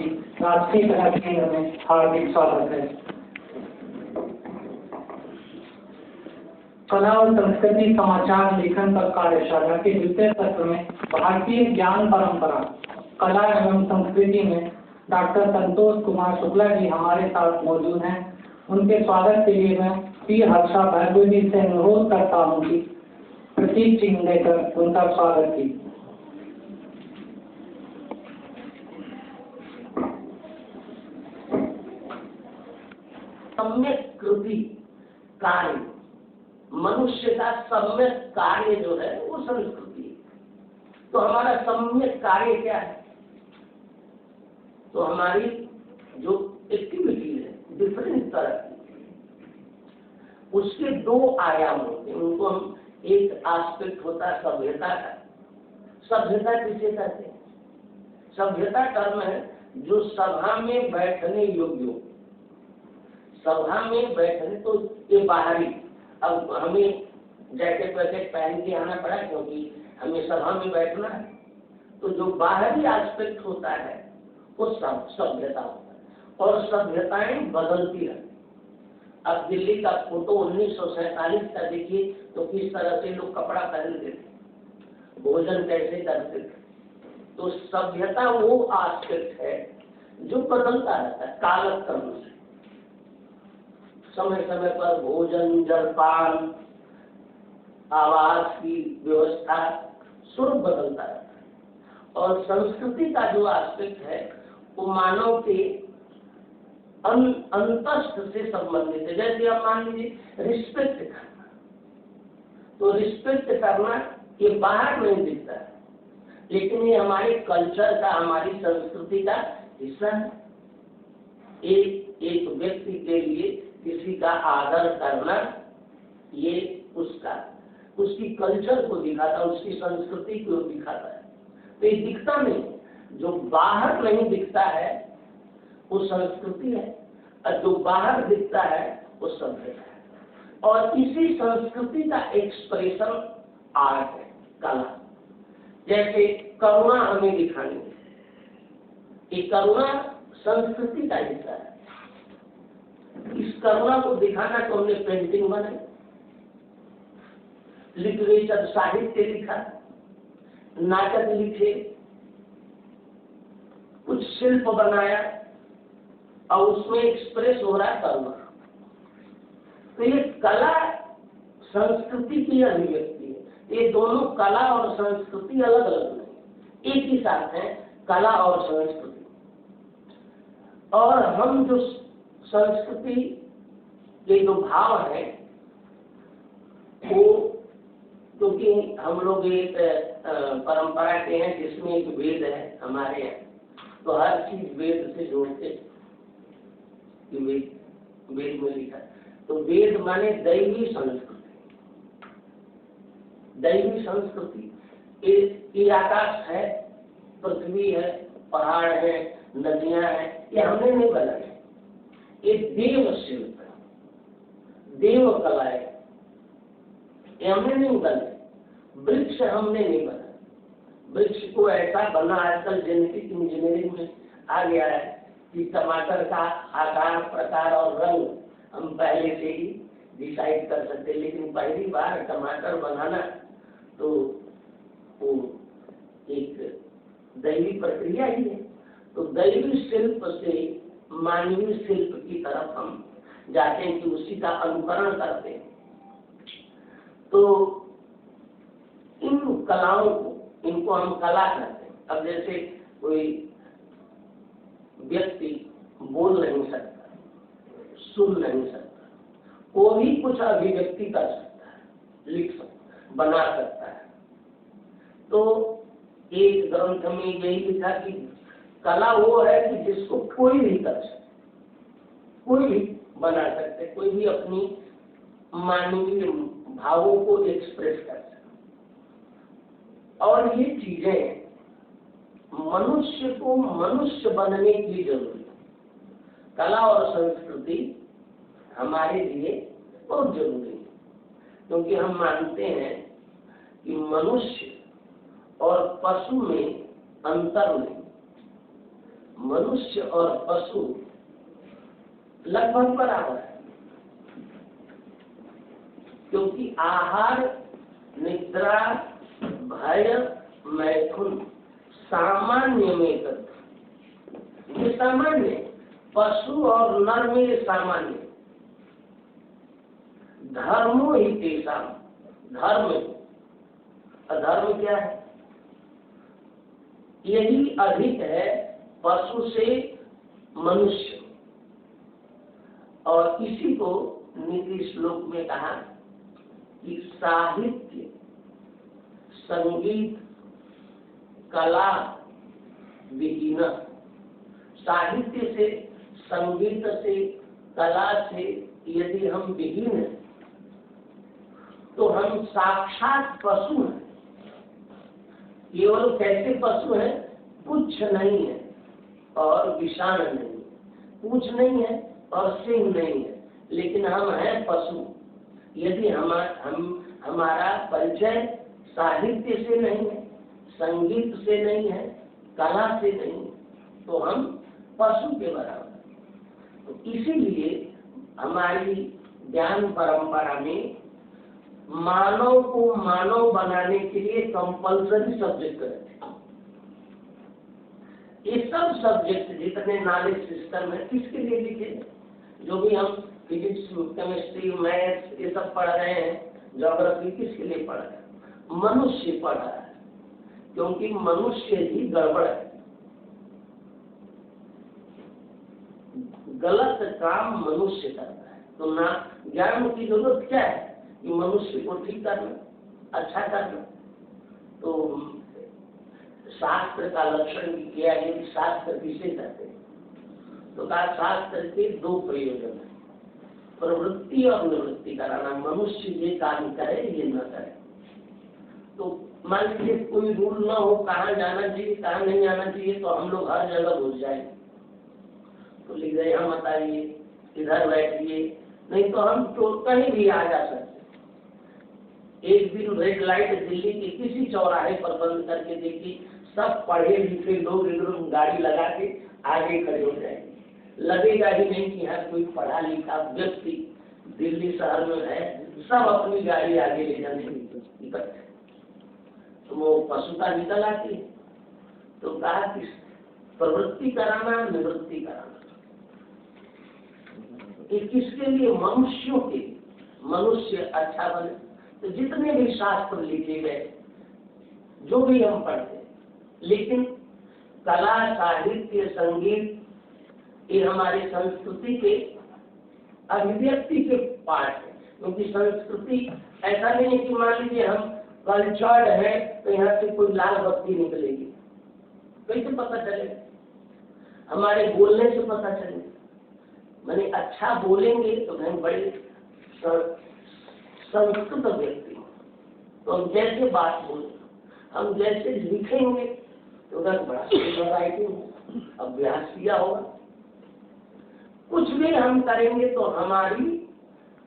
की राष्ट्रीय कला केंद्र में हार्दिक स्वागत है। कला और संस्कृति समाचार लेखन पर कार्यशाला के द्वितीय सत्र में भारतीय ज्ञान परंपरा कला एवं संस्कृति में डॉक्टर संतोष कुमार शुक्ला जी हमारे साथ मौजूद हैं। उनके स्वागत के लिए मैं पी हर्षा भार्गव जी से अनुरोध करता हूँ कि प्रतीक चिन्ह देकर उनका स्वागत की। सम्यक कृति कार्य, मनुष्य का सम्यक कार्य जो है वो संस्कृति है। तो हमारा सम्यक कार्य क्या है? तो हमारी जो एक्टिविटी है डिफरेंट तरह की, उसके दो आयाम होते हैं। उनको हम एक एस्पेक्ट होता है सभ्यता का। सभ्यता किसे कहते हैं? सभ्यता कर्म है जो सभा में बैठने योग्य हो। सभा में बैठने तो ये बाहरी, अब हमें जैकेट वैकेट पहन के आना पड़ा क्योंकि हमें सभा में बैठना है। तो जो बाहरी एस्पेक्ट होता है वो सब सभ्यता होता है और सभ्यताएं बदलती रहती। अब दिल्ली का फोटो 1947 का देखिए तो किस तरह से लोग कपड़ा पहनते थे, भोजन कैसे करते थे। तो सभ्यता वो एस्पेक्ट है जो बदलता रहता है कालक्रम से। समय समय पर भोजन, जलपान, आवास की व्यवस्था स्वरूप बदलता रहता है। और संस्कृति का जो एस्पेक्ट है वो मानव के अंतस्थ से संबंधित है। जैसे आप मान लीजिए रिस्पेक्ट करना, तो रिस्पेक्ट करना ये बाहर नहीं दिखता है, लेकिन ये हमारे कल्चर का, हमारी संस्कृति का हिस्सा है। एक व्यक्ति के लिए किसी का आदर करना ये उसकी कल्चर को दिखाता है, उसकी संस्कृति को दिखाता है। तो ये दिखता नहीं, जो बाहर नहीं दिखता है वो संस्कृति है और जो बाहर दिखता है वो सभ्यता है। और इसी संस्कृति का एक्सप्रेशन आर्ट है, कला। जैसे करुणा हमें दिखानी है, ये करुणा संस्कृति का हिस्सा है। इस करुणा को दिखाना तो हमने पेंटिंग बनाई, लिटरेचर साहित्य लिखा, नाटक लिखे, कुछ शिल्प बनाया और उसमें एक्सप्रेस हो रहा है करुणा। तो ये कला संस्कृति की अभिव्यक्ति है। ये दोनों कला और संस्कृति अलग अलग नहीं, एक ही साथ है कला और संस्कृति। और हम जो संस्कृति के जो भाव है वो, क्योंकि हम लोग एक परंपरा के हैं जिसमें एक वेद है हमारे यहाँ, तो हर चीज वेद से जोड़ते। वेद में लिखा, तो वेद माने दैवी संस्कृति। दैवी संस्कृति ये आकाश है, पृथ्वी है, पहाड़ है, नदियां हैं, ये हमने नहीं बनाए। ये देव शिल्प है, देव कला है, ये हमने नहीं बनाए। वृक्ष हमने नहीं बनाया। वृक्ष को ऐसा बना, आजकल जेनेटिक इंजीनियरिंग में आ गया है कि टमाटर का आकार, प्रकार और रंग हम पहले से ही डिसाइड कर सकते। लेकिन पहली बार टमाटर बनाना तो वो एक दैवी प्रक्रिया ही है। तो दैवी शिल्प से मानवीय शिल्प की तरफ हम जाते हैं कि उसी का अनुकरण करते हैं। तो इन कलाओं को, इनको हम कला कहते हैं। अब जैसे कोई व्यक्ति बोल नहीं सकता, सुन नहीं सकता, वो भी कुछ अभिव्यक्ति कर सकता है, लिख सकता है, बना सकता है। तो एक ग्रंथ में यही लिखा कि कला वो है कि जिसको कोई भी कर सकते, कोई भी बना सकते, कोई भी अपनी मानवीय भावों को एक्सप्रेस कर सकते। और ये चीजें मनुष्य को मनुष्य बनने की जरूरत है। कला और संस्कृति हमारे लिए बहुत जरूरी है, क्योंकि हम मानते हैं कि मनुष्य और पशु में अंतर नहीं। मनुष्य और पशु लगभग बराबर है, क्योंकि आहार, निद्रा, भय, मैथुन सामान्य में तत्व, ये सामान्य, पशु और नर में ये सामान्य। धर्मो ही तेषाम, धर्म, अधर्म क्या है? यही अधिक है पशु से मनुष्य। और इसी को नीति श्लोक में कहा कि साहित्य, संगीत, कला विहीन, साहित्य से, संगीत से, कला से यदि हम विहीन हैं तो हम साक्षात पशु हैं। केवल कैसे पशु हैं? पुच्छ नहीं है और विषाण नहीं, पूंछ नहीं है और सिंह नहीं है, लेकिन हम हैं पशु। यदि हमारा परिचय साहित्य से नहीं है, संगीत से नहीं है, कला से नहीं है, तो हम पशु के बराबर। तो इसीलिए हमारी ज्ञान परंपरा में मानव को मानव बनाने के लिए कंपल्सरी सब्जेक्ट रहते हैं। ये सब सब्जेक्ट जितने नॉलेज सिस्टम है किसके लिए लिखे? जो भी हम फिजिक्स, केमिस्ट्री, मैथ्स ये सब पढ़ रहे हैं, ज्योग्राफी किसके लिए पढ़ रहे हैं? मनुष्य पढ़ रहा है, क्योंकि मनुष्य ही गड़बड़ है। गलत काम मनुष्य करता है, तो ना ज्ञान की जरूरत क्या है कि मनुष्य को ठीक करना, अच्छा करना। तो शास्त्र का लक्षण किया है कि शास्त्र किसे कहते हैं? तो कहा शास्त्र के दो प्रयोजन है, प्रवृत्ति और निवृत्ति कराना। मनुष्य ये काम करे, ये न करे। तो मान लीजिए कोई रूल ना हो, कहाँ जाना चाहिए कहाँ नहीं जाना चाहिए, तो हम लोग हर जगह घुस जाए। तो लिख गए हम बताइए, इधर बैठिए, नहीं तो हम तो कहीं भी आ जा सकते। एक दिन रेड लाइट दिल्ली के किसी चौराहे पर बंद करके देखी, सब पढ़े लिखे लोग एकदम गाड़ी लगा के आगे खड़े हो जाएंगे। लगेगा ही नहीं कि यहाँ कोई पढ़ा लिखा व्यक्ति दिल्ली शहर में है, सब अपनी गाड़ी आगे ले जाने इकट्ठे। तो वो पशुता निकल आती है। तो कहा कि प्रवृत्ति कराना, निवृत्ति कराना, ये किसके लिए? मनुष्यों के लिए, मनुष्य अच्छा बने। तो जितने भी शास्त्र लिखे गए, जो भी हम पढ़ते, लेकिन कला, साहित्य, संगीत ये हमारी संस्कृति के अभिव्यक्ति के पार्ट है। क्योंकि संस्कृति ऐसा नहीं है कि मान लीजिए हम कल्चर्ड है तो यहाँ से कोई लाल बत्ती निकलेगी, कैसे पता चलेगा? हमारे बोलने से पता चलेगा। मैंने अच्छा बोलेंगे तो हम बड़े संस्कृत व्यक्ति, तो हम जैसे बात बोलें, हम जैसे लिखेंगे तो उधर बड़ा सुंदर राइटिंग अभ्यास किया होगा। कुछ भी हम करेंगे तो हमारी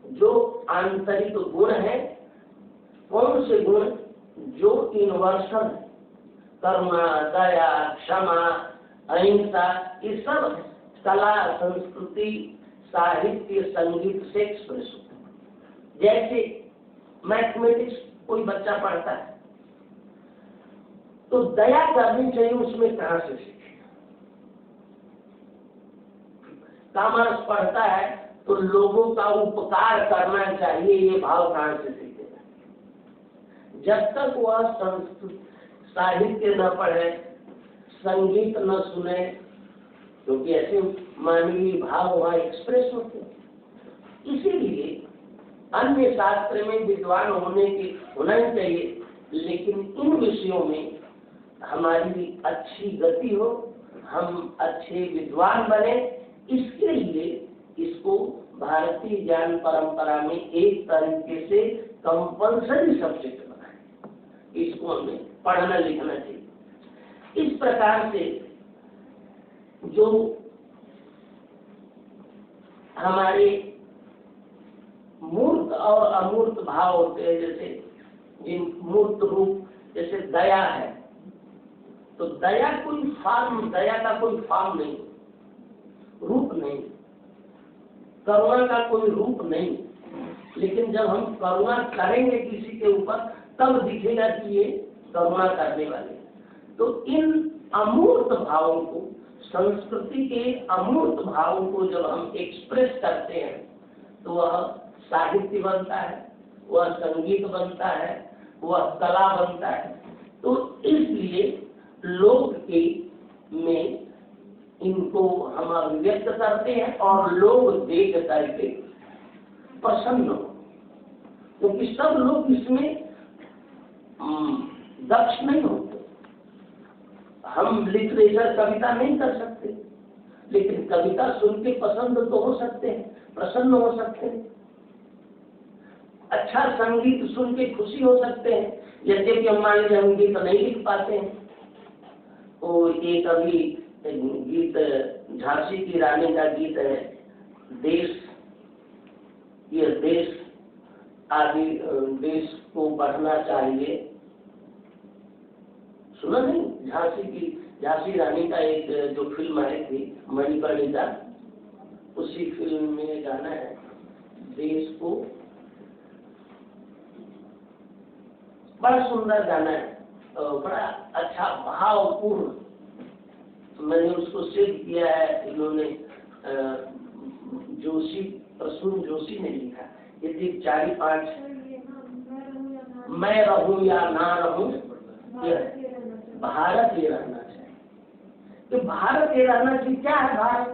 जो आंतरिक गुण है, कौन से गुण? जो यूनिवर्सल, करुणा, दया, क्षमा, अहिंसा, ये सब कला, संस्कृति, साहित्य, संगीत से एक्सप्रेस होते हैं। जैसे मैथमेटिक्स कोई बच्चा पढ़ता है तो दया करनी चाहिए, उसमें कहां से सीखे? कॉमर्स पढ़ता है तो लोगों का उपकार करना चाहिए, ये भाव कहां से सीखेगा? जब तक वह संस्कृत साहित्य न पढ़े, संगीत न सुने, क्योंकि ऐसे मानवीय भाव वहां एक्सप्रेस होते हैं। इसीलिए अन्य शास्त्र में विद्वान होना ही चाहिए, लेकिन इन विषयों में हमारी अच्छी गति हो, हम अच्छे विद्वान बने, इसके लिए इसको भारतीय ज्ञान परंपरा में एक तरीके से कंपल्सरी सब्जेक्ट बनाए। इसको हमें पढ़ना लिखना चाहिए। इस प्रकार से जो हमारे मूर्त और अमूर्त भाव होते हैं, जैसे जिन मूर्त रूप, जैसे दया है, तो दया का कोई फॉर्म नहीं, रूप नहीं, करुणा का कोई रूप नहीं। लेकिन जब हम करुणा करेंगे किसी के ऊपर तब दिखेगा कि ये करुणा करने वाले। तो इन अमूर्त भावों को, संस्कृति के अमूर्त भावों को जब हम एक्सप्रेस करते हैं तो वह साहित्य बनता है, वह संगीत बनता है, वह कला बनता है। तो इसलिए लोक के में इनको हम अभिव्यक्त करते हैं और लोग देख करके प्रसन्न हो, क्योंकि सब लोग इसमें दक्ष नहीं होते। हम लिटरेचर कविता नहीं कर सकते, लेकिन कविता सुन के पसंद तो हो सकते हैं, प्रसन्न हो सकते हैं। अच्छा संगीत सुन के खुशी हो सकते हैं, यद्यपि हम मान लीजिए हम गीत नहीं लिख पाते हैं। तो एक अभी गीत झांसी की रानी का गीत है, देश ये देश आदि देश को बढ़ना चाहिए, सुना नहीं? झांसी रानी का एक जो फिल्म आई थी मणिकर्णिका, उसी फिल्म में गाना है, देश को, बड़ा सुंदर गाना है, बड़ा अच्छा भावपूर्ण। मैंने उसको सेव किया है, इन्होंने प्रसून जोशी ने लिखा। यदि 4-5 मैं रहूं या ना रहूं, भारत ये रहना चाहिए। तो भारत ये रहना चाहिए, क्या है भारत?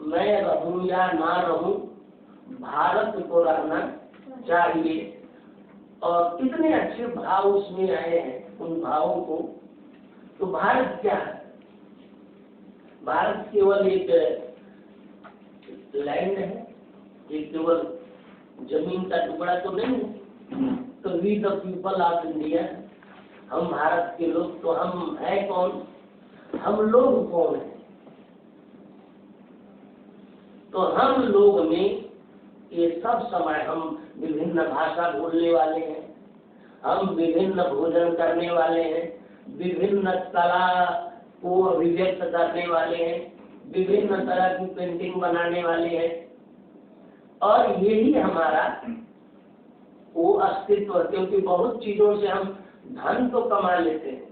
मैं रहूं या ना रहूं, भारत को रहना चाहिए। और कितने अच्छे भाव उसमें आए हैं, उन भावों को। तो भारत क्या है? भारत केवल एक लैंड है, ये केवल जमीन का टुकड़ा तो नहीं है। तो we the people of India, हम भारत के लोग। तो हम है कौन? हम लोग कौन है? तो हम लोग में ये सब समय हम विभिन्न भाषा बोलने वाले हैं, हम विभिन्न भोजन करने वाले हैं, विभिन्न कला को अभिव्यक्त करने वाले हैं, विभिन्न तरह की पेंटिंग बनाने वाले हैं। और यही हमारा वो अस्तित्व है, क्योंकि बहुत चीजों से हम धन तो कमा लेते हैं।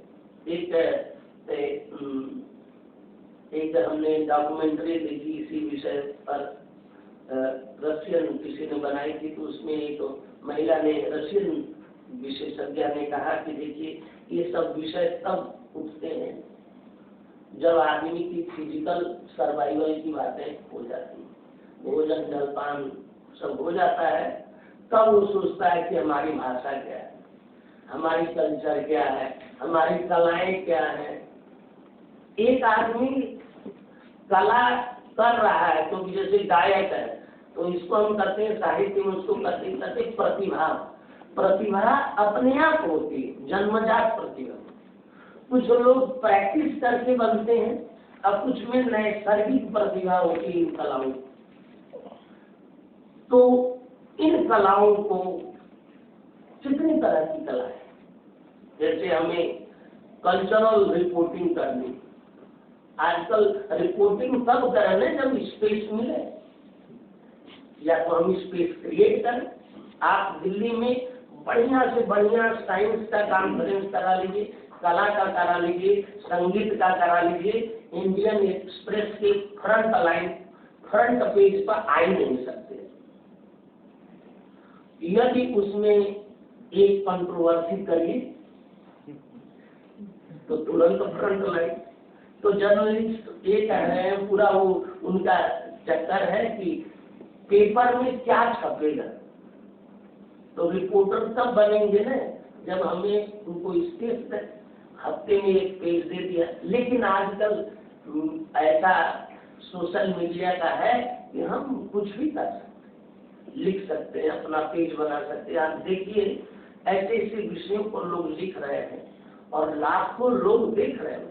एक हमने डॉक्यूमेंट्री देखी इसी विषय पर, रशियन किसी ने बनाई थी। तो उसमें एक महिला ने, रशियन विशेषज्ञ ने कहा कि देखिए ये सब विषय तब उठते हैं जब आदमी की फिजिकल सर्वाइवल की बातें हो जाती हैं, भोजन जलपान सब हो जाता है, तब वो सोचता है कि हमारी भाषा क्या है, हमारी कल्चर क्या है, हमारी कलाएं क्या है। एक आदमी कला कर रहा है, क्योंकि जैसे गायक है तो इसको हम कहते हैं साहित्य में, उसको कहते हैं प्रतिभा। प्रतिभा अपने आप होती है, जन्मजात प्रतिभा। कुछ लोग प्रैक्टिस करके बनते हैं, अब कुछ में नैसर्गिक प्रतिभा होती है इन कलाओं। तो इन कलाओं को कितनी तरह की कला है, जैसे हमें कल्चरल रिपोर्टिंग करनी। आजकल रिपोर्टिंग तब करें जब स्पेस मिले, या तो हम स्पेस क्रिएट करें। आप दिल्ली में बढ़िया से बढ़िया साइंस का कॉन्फ्रेंस करा लीजिए, कला का करा लीजिए, संगीत का करा लीजिए, इंडियन एक्सप्रेस के फ्रंट पेज पर आ ही नहीं सकते। यदि उसमें एक कंट्रोवर्सी करिए तो तुरंत फ्रंट लाइन। तो जर्नलिस्ट ये कह रहे हैं, पूरा वो उनका चक्कर है कि पेपर में क्या छपेगा। तो रिपोर्टर तब बनेंगे ना जब हमें उनको स्पेस हफ्ते में एक पेज दे दिया। लेकिन आजकल ऐसा सोशल मीडिया का है कि हम कुछ भी कर सकते, लिख सकते हैं, अपना पेज बना सकते हैं। आप देखिए ऐसे ऐसे विषयों पर लोग लिख रहे हैं और लाखों लोग देख रहे हैं।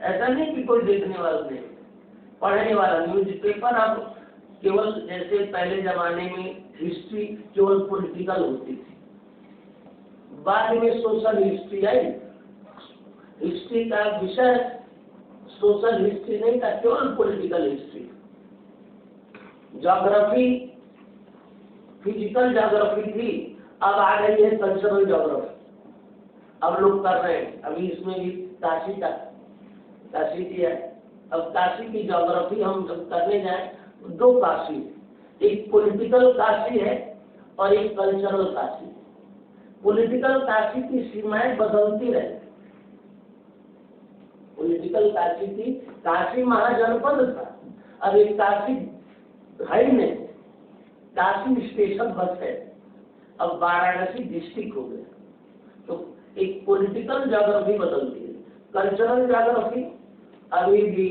ऐसा नहीं कि कोई देखने वाला नहीं, पढ़ने वाला। न्यूज़पेपर अब केवल, जैसे पहले जमाने में हिस्ट्री केवल पॉलिटिकल होती थी, बाद में सोशल हिस्ट्री आई हिस्ट्री का विषय सोशल हिस्ट्री नहीं था, केवल political history. Geography physical geography थी, अब आ गई है कल्चरल ज्योग्राफी। अब लोग कर रहे हैं, अभी इसमें भी काशी की है। अब काशी की ज्योग्राफी हम जब करने जाए तो दो काशी, एक पॉलिटिकल काशी है और एक कल्चरल काशी। पॉलिटिकल काशी की सीमाएं बदलती रहती। पॉलिटिकल काशी की काशी महाजनपद था, अब एक काशी है ही नहीं, काशी स्टेशन बस है, अब वाराणसी डिस्ट्रिक्ट हो गया। तो एक पॉलिटिकल ज्योग्राफी बदलती है। कल्चरल ज्योग्राफी अभी भी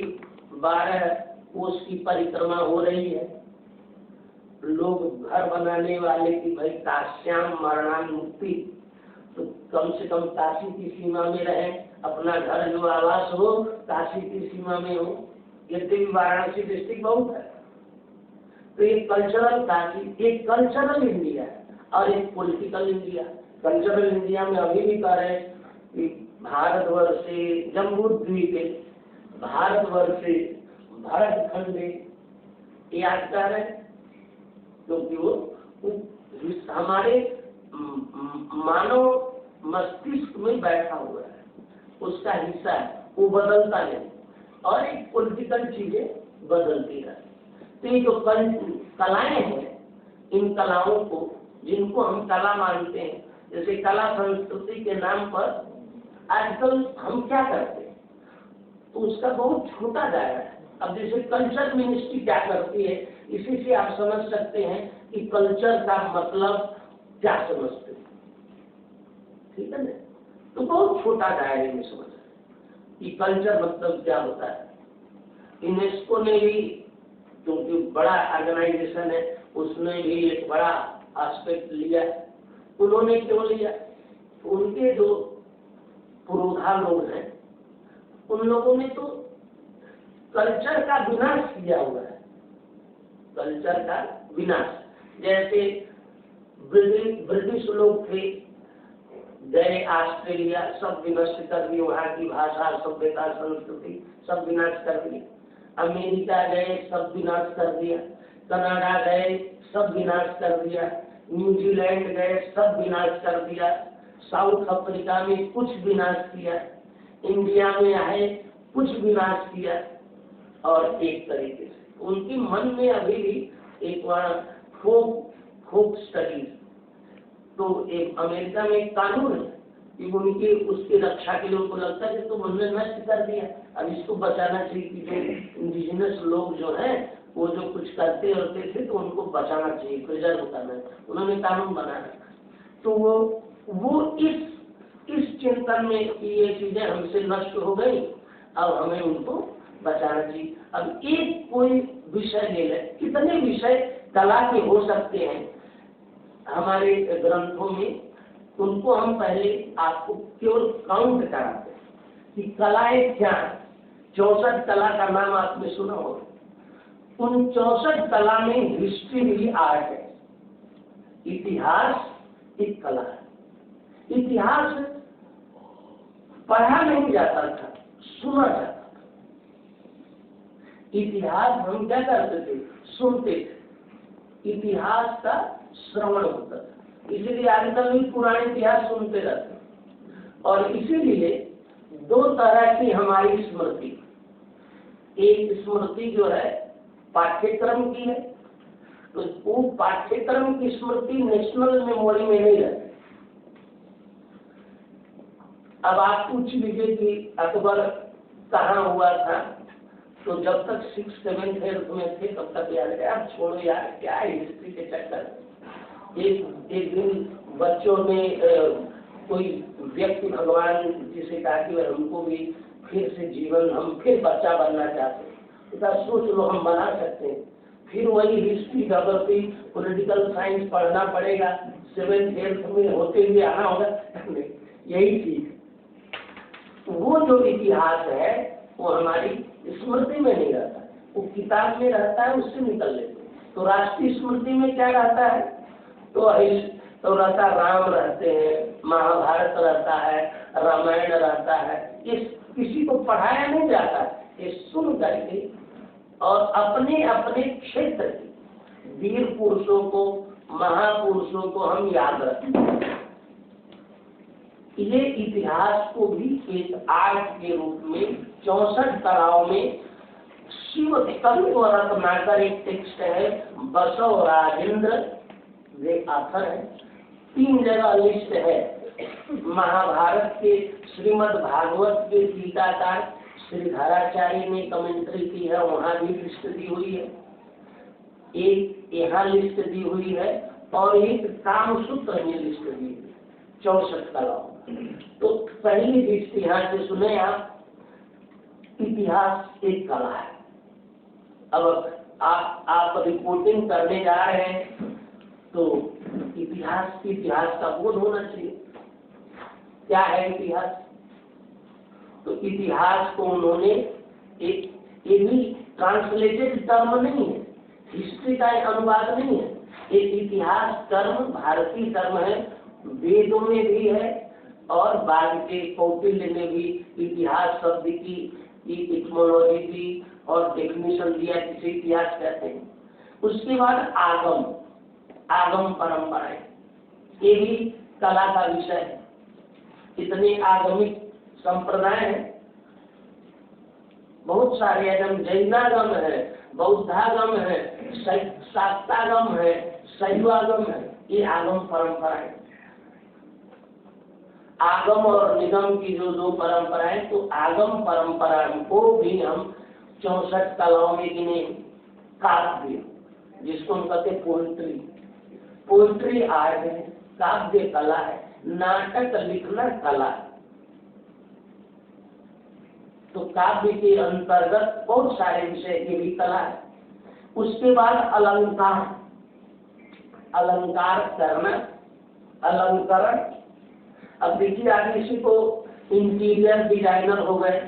12 कोस की परिक्रमा हो रही है। लोग घर बनाने वाले की भाई काश्याम मरणान मुक्ति, तो कम से कम काशी की सीमा में रहे, अपना घर जो आवास हो काशी की सीमा में हो। यद्यपि वाराणसी डिस्ट्रिक्ट बहुत है। तो एक कल्चरल काशी, एक कल्चरल इंडिया और एक पॉलिटिकल इंडिया। कल्चरल इंडिया में अभी भी कह रहे हैं कि भारतवर्ष से जम्बू द्वीपे, भारतवर्ष से भरत खंडे, याद कर रहे हैं क्योंकि वो हमारे मानव मस्तिष्क में बैठा हुआ है, उसका हिस्सा है, वो बदलता नहीं। और एक पॉलिटिकल चीजें बदलती रहती। तो ये जो कलाएं हैं, इन कलाओं को जिनको हम कला मानते हैं, जैसे कला संस्कृति के नाम पर आजकल हम क्या करते हैं, तो उसका बहुत छोटा दायरा है। अब जैसे कल्चर मिनिस्ट्री क्या करती है, इसी से आप समझ सकते हैं कि कल्चर का मतलब क्या समझते हैं। ठीक है ना? तो बहुत छोटा दायरे में समझ कि कल्चर मतलब क्या होता है। यूनेस्को ने भी, क्योंकि बड़ा ऑर्गेनाइजेशन है, उसने भी एक बड़ा एस्पेक्ट लिया। उन्होंने क्यों लिया? उनके जो पुरोधा लोग हैं, उन लोगों ने तो कल्चर का विनाश किया हुआ है। कल्चर का विनाश, जैसे ब्रिटिश लोग थे, गए ऑस्ट्रेलिया, सब विनष्ट कर दिए, वहाँ की भाषा सभ्यता संस्कृति सब विनाश कर दिया। अमेरिका गए, सब विनाश कर दिया। कनाडा गए, सब विनाश कर दिया। न्यूजीलैंड गए, सब विनाश कर दिया। साउथ अफ्रीका में कुछ विनाश किया। इंडिया में आए, कुछ विनाश किया। और एक तरीके से उनके मन में अभी भी एक बार फोक स्टडीज, तो एक अमेरिका में एक कानून है कि उनकी उसकी रक्षा के लिए उनको लगता है कि तो उन्होंने नष्ट कर दिया, अब इसको बचाना चाहिए कि जो इंडिजिनस लोग जो हैं वो जो कुछ करते होते थे तो उनको बचाना चाहिए, प्रिजर्व करना है। उन्होंने कानून बनाया। तो वो इस चिंतन में कि ये चीजें हमसे नष्ट हो गई, अब हमें उनको बचाना चाहिए। अब एक कोई विषय ले ले, कितने विषय कला के हो सकते हैं हमारे ग्रंथों में, उनको हम पहले आपको केवल काउंट कराते हैं कि कलाएं क्या है। 64 कला का नाम आपने सुना होगा। उन 64 कला में हिस्ट्री भी आर्ट है। इतिहास एक कला है। इतिहास पढ़ा नहीं जाता था, सुना जाता था। इतिहास हम क्या करते थे? सुनते थे। इतिहास का श्रवण होता था, इसीलिए आजकल भी पुराने इतिहास सुनते रहते हैं। और इसीलिए दो तरह की हमारी स्मृति, एक स्मृति जो है पाठ्यक्रम की है, तो वो पाठ्यक्रम की स्मृति नेशनल मेमोरी में नहीं रहती। अब आप पूछ लीजिए कि अकबर कहाँ हुआ था, तो जब तक 6th 7th 8th में थे तब तक याद है। अब छोड़ो यार, क्या है हिस्ट्री के चक्कर। एक दिन बच्चों में कोई व्यक्ति भगवान जिसे कहा कि हमको भी फिर से जीवन, हम फिर बच्चा बनना चाहते हैं, तो सोच लो हम बना सकते हैं। फिर वही हिस्ट्री, ज्योग्राफी, पॉलिटिकल साइंस पढ़ना पड़ेगा, 7th 8th में होते हुए आना होगा। यही चीज, वो जो इतिहास है वो हमारी स्मृति में नहीं रहता, वो किताब में रहता है, उससे निकल लेते हैं। तो राष्ट्रीय स्मृति में क्या रहता है? तो रहता राम रहते हैं, महाभारत रहता है, रामायण रहता है, ये किसी को पढ़ाया नहीं जाता, ये सुन करके और अपने अपने क्षेत्र के वीर पुरुषों को, महापुरुषों को हम याद रखें। ये इतिहास को भी एक आर्ट के रूप में 64 कलाओं में शिव तत्व रत्नाकर एक टेक्स्ट है, बसव राजेंद्र वे आथर है, 3 जगह लिस्ट है। महाभारत के, श्रीमद् भागवत के टीकाकार श्रीधराचार्य ने कमेंट्री की है, वहां भी लिस्ट दी हुई है, एक यहाँ लिस्ट दी हुई है और एक कामसूत्र में लिस्ट दी हुई है 64 कलाओं। तो पहली लिस्ट यहाँ से सुने आप, इतिहास एक कला है। अब आप रिपोर्टिंग करने जा रहे हैं तो इतिहास का बोध होना चाहिए। क्या है इतिहास? तो इतिहास को उन्होंने ये भी ट्रांसलेटेड टर्म नहीं है, हिस्ट्री का एक अनुवाद नहीं है, एक इतिहास टर्म भारतीय टर्म है, वेदों में भी है और बाद के कौटिल्य ने भी इतिहास शब्द की इटमोलॉजी दी और डेफिनेशन दिया जिसे इतिहास कहते हैं। उसके बाद आगम परंपराएं, ये भी कला का विषय है। इतने आगमिक संप्रदाय हैं, बहुत सारे आगम, जैनागम है, बौद्धागम है, शाक्तागम है, शैवागम है, ये आगम परंपराएं। आगम और निगम की जो दो परंपराएं, तो आगम परंपरा को भी हम 64 कलाओं में गिने। काव्य, जिसको हम कहते पोइट्री आर्ट है, काव्य कला है, नाटक लिखना कला है। तो काव्य के अंतर्गत बहुत सारे विषय की भी कला है। उसके बाद अलंकार करना, अलंकरण। अब देखिए, आप किसी को इंटीरियर डिजाइनर हो गए,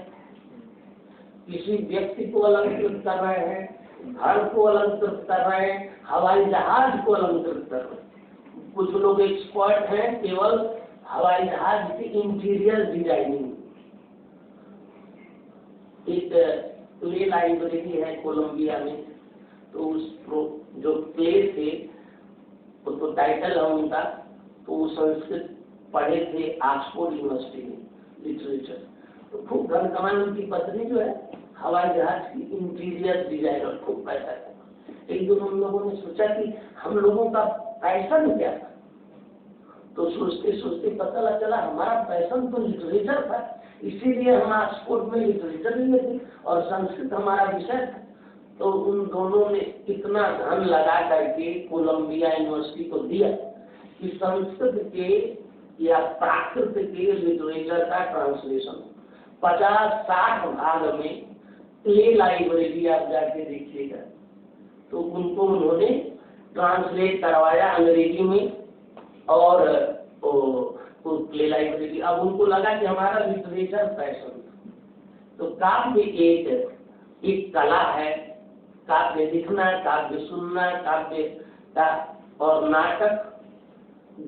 किसी व्यक्ति को अलंकृत कर रहे हैं, घर को अलंकृत कर रहे हैं, हवाई जहाज को अलंकृत कर रहे हैं। कुछ लोग एक्सपर्ट हैं केवल हवाई जहाज की इंटीरियर डिजाइनिंग। एक प्ले लाइब्रेरी है कोलंबिया में, तो उस जो प्ले थे तो टाइटल है उनका, तो वो संस्कृत पढ़े थे ऑक्सफोर्ड यूनिवर्सिटी में, लिटरेचर। तो खूब धन कमाने, उनकी पत्नी जो है हवाई जहाज की इंटीरियर डिजाइनर, खूब पैसा था। एक दिन हम लोगों ने सोचा कि हम लोगों का पैशन क्या था, तो सोचते सोचते पता चला हमारा पैशन तो लिटरेचर था, इसीलिए हम ऑक्सफोर्ड में लिटरेचर लिए थे और संस्कृत हमारा विषय था। तो उन दोनों ने इतना धन लगा करके कोलंबिया यूनिवर्सिटी को दिया कि संस्कृत के या प्राकृत के लिटरेचर का ट्रांसलेशन 50-60 भाग में प्ले लाइब्रेरी आप जाके देखिएगा। तो उनको उन्होंने ट्रांसलेट करवाया अंग्रेजी में और प्ले लाइब्रेरी। अब उनको लगा कि हमारा लिटरेचर पैशन, तो काव्य एक कला है। काव्य लिखना, काव्य सुनना, काव्य का और नाटक,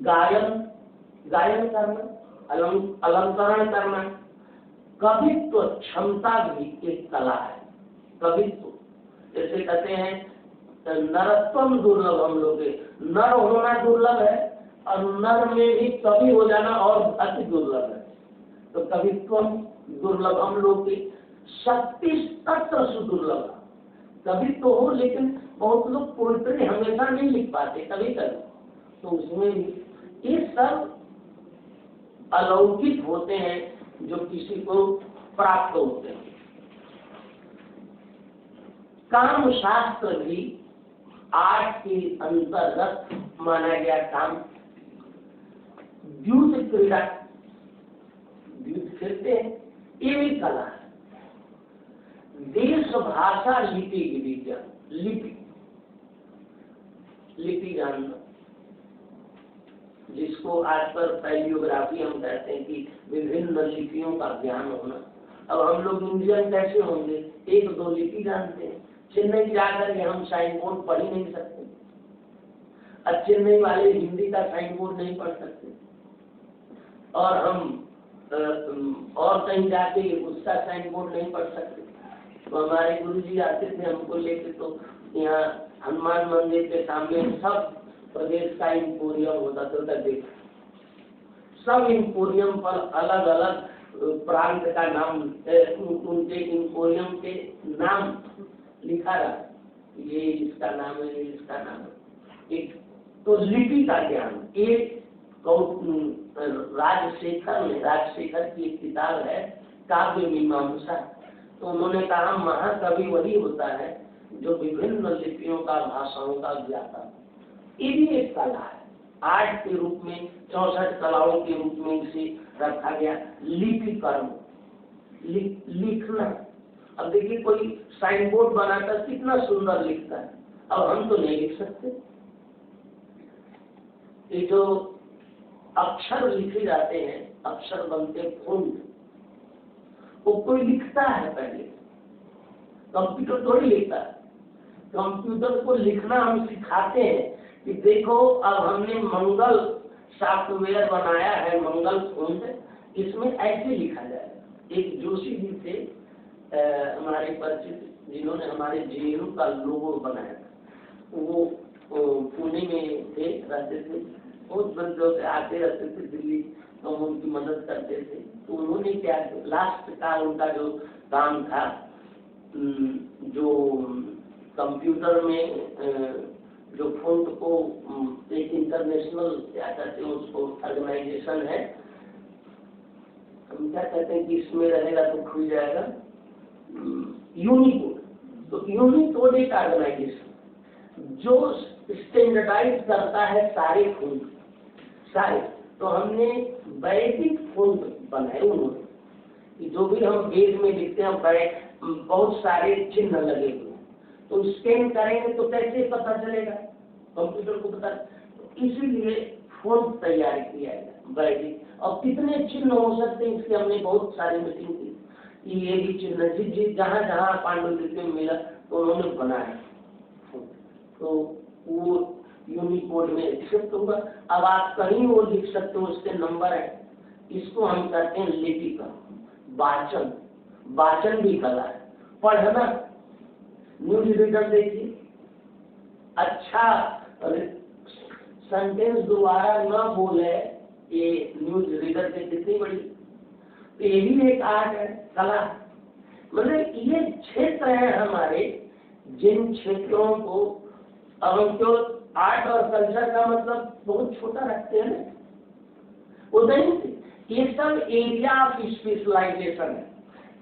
गायन करना, अलंकरण करना, कवित्व क्षमता भी एक कला है। कवित्व जैसे कहते हैं नरत्वम दुर्लभ, हम लोग नर होना दुर्लभ है और नर में भी कवि हो जाना और अति दुर्लभ है। तो कवित्व दुर्लभ हम लोग की, शक्ति तत्र सुदुर्लभ। कवि तो हो लेकिन बहुत लोग पोइट्री हमेशा नहीं लिख पाते, कभी कभी, तो उसमें भी ये सब अलौकिक होते हैं जो किसी को प्राप्त होते हैं। काम शास्त्र भी आर्ट के अंतर्गत माना गया काम। युद्ध क्रीड़ा, युद्ध खेलते हैं, ये भी कला है। देश भाषा लिपि विज्ञान, लिपि जानना, जिसको आजकल पैलियोग्राफी हम कहते हैं कि विभिन्न लिपियों का ज्ञान होना। अब हम लोग इंडियन कैसे होंगे, 1-2 लिपि जानते हैं। चेन्नई जाकर के हम साइन बोर्ड पढ़ ही नहीं सकते, अब चेन्नई वाले हिंदी का साइन बोर्ड नहीं पढ़ सकते, और हम और कहीं जाके उसका साइन बोर्ड नहीं पढ़ सकते। तो हमारे गुरुजी आते थे हमको लेके, तो यहाँ हनुमान मंदिर के सामने सब प्रदेश का इंपोरियम होता था, देख सब इंपोरियम पर अलग अलग प्रांत का नाम, उनके इंपोरियम के नाम लिखा रहा, ये इसका नाम है, ये इसका नाम है। एक तो लिपि का ज्ञान, एक राजशेखर की एक किताब है काव्य मीमांसा, तो उन्होंने कहा महाकवि वही होता है जो विभिन्न लिपियों का, भाषाओं का ज्ञाता। ये भी एक कला है, आर्ट के रूप में, 64 कलाओं के रूप में इसे रखा गया। लिपि कर्म, लिखना। अब देखिए कोई साइन बोर्ड बनाकर कितना सुंदर लिखता है, अब हम तो नहीं लिख सकते। ये जो अक्षर लिखे जाते हैं, अक्षर बनते फॉन्ट, वो कोई लिखता है पहले, कंप्यूटर थोड़ी लिखता है। कंप्यूटर को लिखना हम सिखाते हैं कि देखो अब हमने मंगल सॉफ्टवेयर बनाया है, मंगल फॉन्ट, इसमें ऐसे लिखा जाएगा। एक जोशी जी थे हमारे परिचित, जिन्होंने हमारे जेएनयू का लोगो बनाया था, वो पुणे में थे, रहते थे, बहुत बंदों से आते रहते थे दिल्ली, तो हम उनकी मदद करते थे। तो उन्होंने क्या, लास्ट का उनका जो काम था, जो कंप्यूटर में जो फॉन्ट को एक इंटरनेशनल क्या कहते हैं उसको, ऑर्गेनाइजेशन है, हम क्या कहते हैं कि इसमें रहेगा तो खुल जाएगा, यूनिकोड। तो यूनिकोड एक ऑर्गेनाइजेशन जो स्टैंडर्डाइज करता है सारे फॉन्ट, सारे। तो हमने वैदिक फॉन्ट बनाए उन्होंने, कि जो भी हम वेद में लिखते हैं, बहुत सारे चिन्ह लगे हुए, तो स्कैन करेंगे तो कैसे पता चलेगा, कंप्यूटर को पता। तो इसीलिए फॉन्ट तैयार किया है वैदिक। और कितने चिन्ह हो सकते हैं इसकी हमने बहुत सारी मीटिंग की, कि ये भी चिन्ह जिस जहाँ जहाँ पांडुलिपि में मिला तो उन्होंने बनाया, तो वो यूनिकोड में एक्सेप्ट होगा। अब आप कहीं वो लिख सकते हो, उसके नंबर है। इसको हम कहते हैं लिपि का वाचन, वाचन भी कला है। पढ़ना, न्यूज रीडर देखिए, अच्छा सेंटेंस दोबारा न बोले, ये न्यूज रीडर के कितनी बड़ी, तो ये भी एक आर्ट है, कला। मतलब ये क्षेत्र है हमारे, जिन क्षेत्रों को अब हम क्यों आर्ट और कल्चर का मतलब बहुत छोटा रखते हैं, वो नहीं, ये सब एरिया ऑफ स्पेशलाइजेशन है।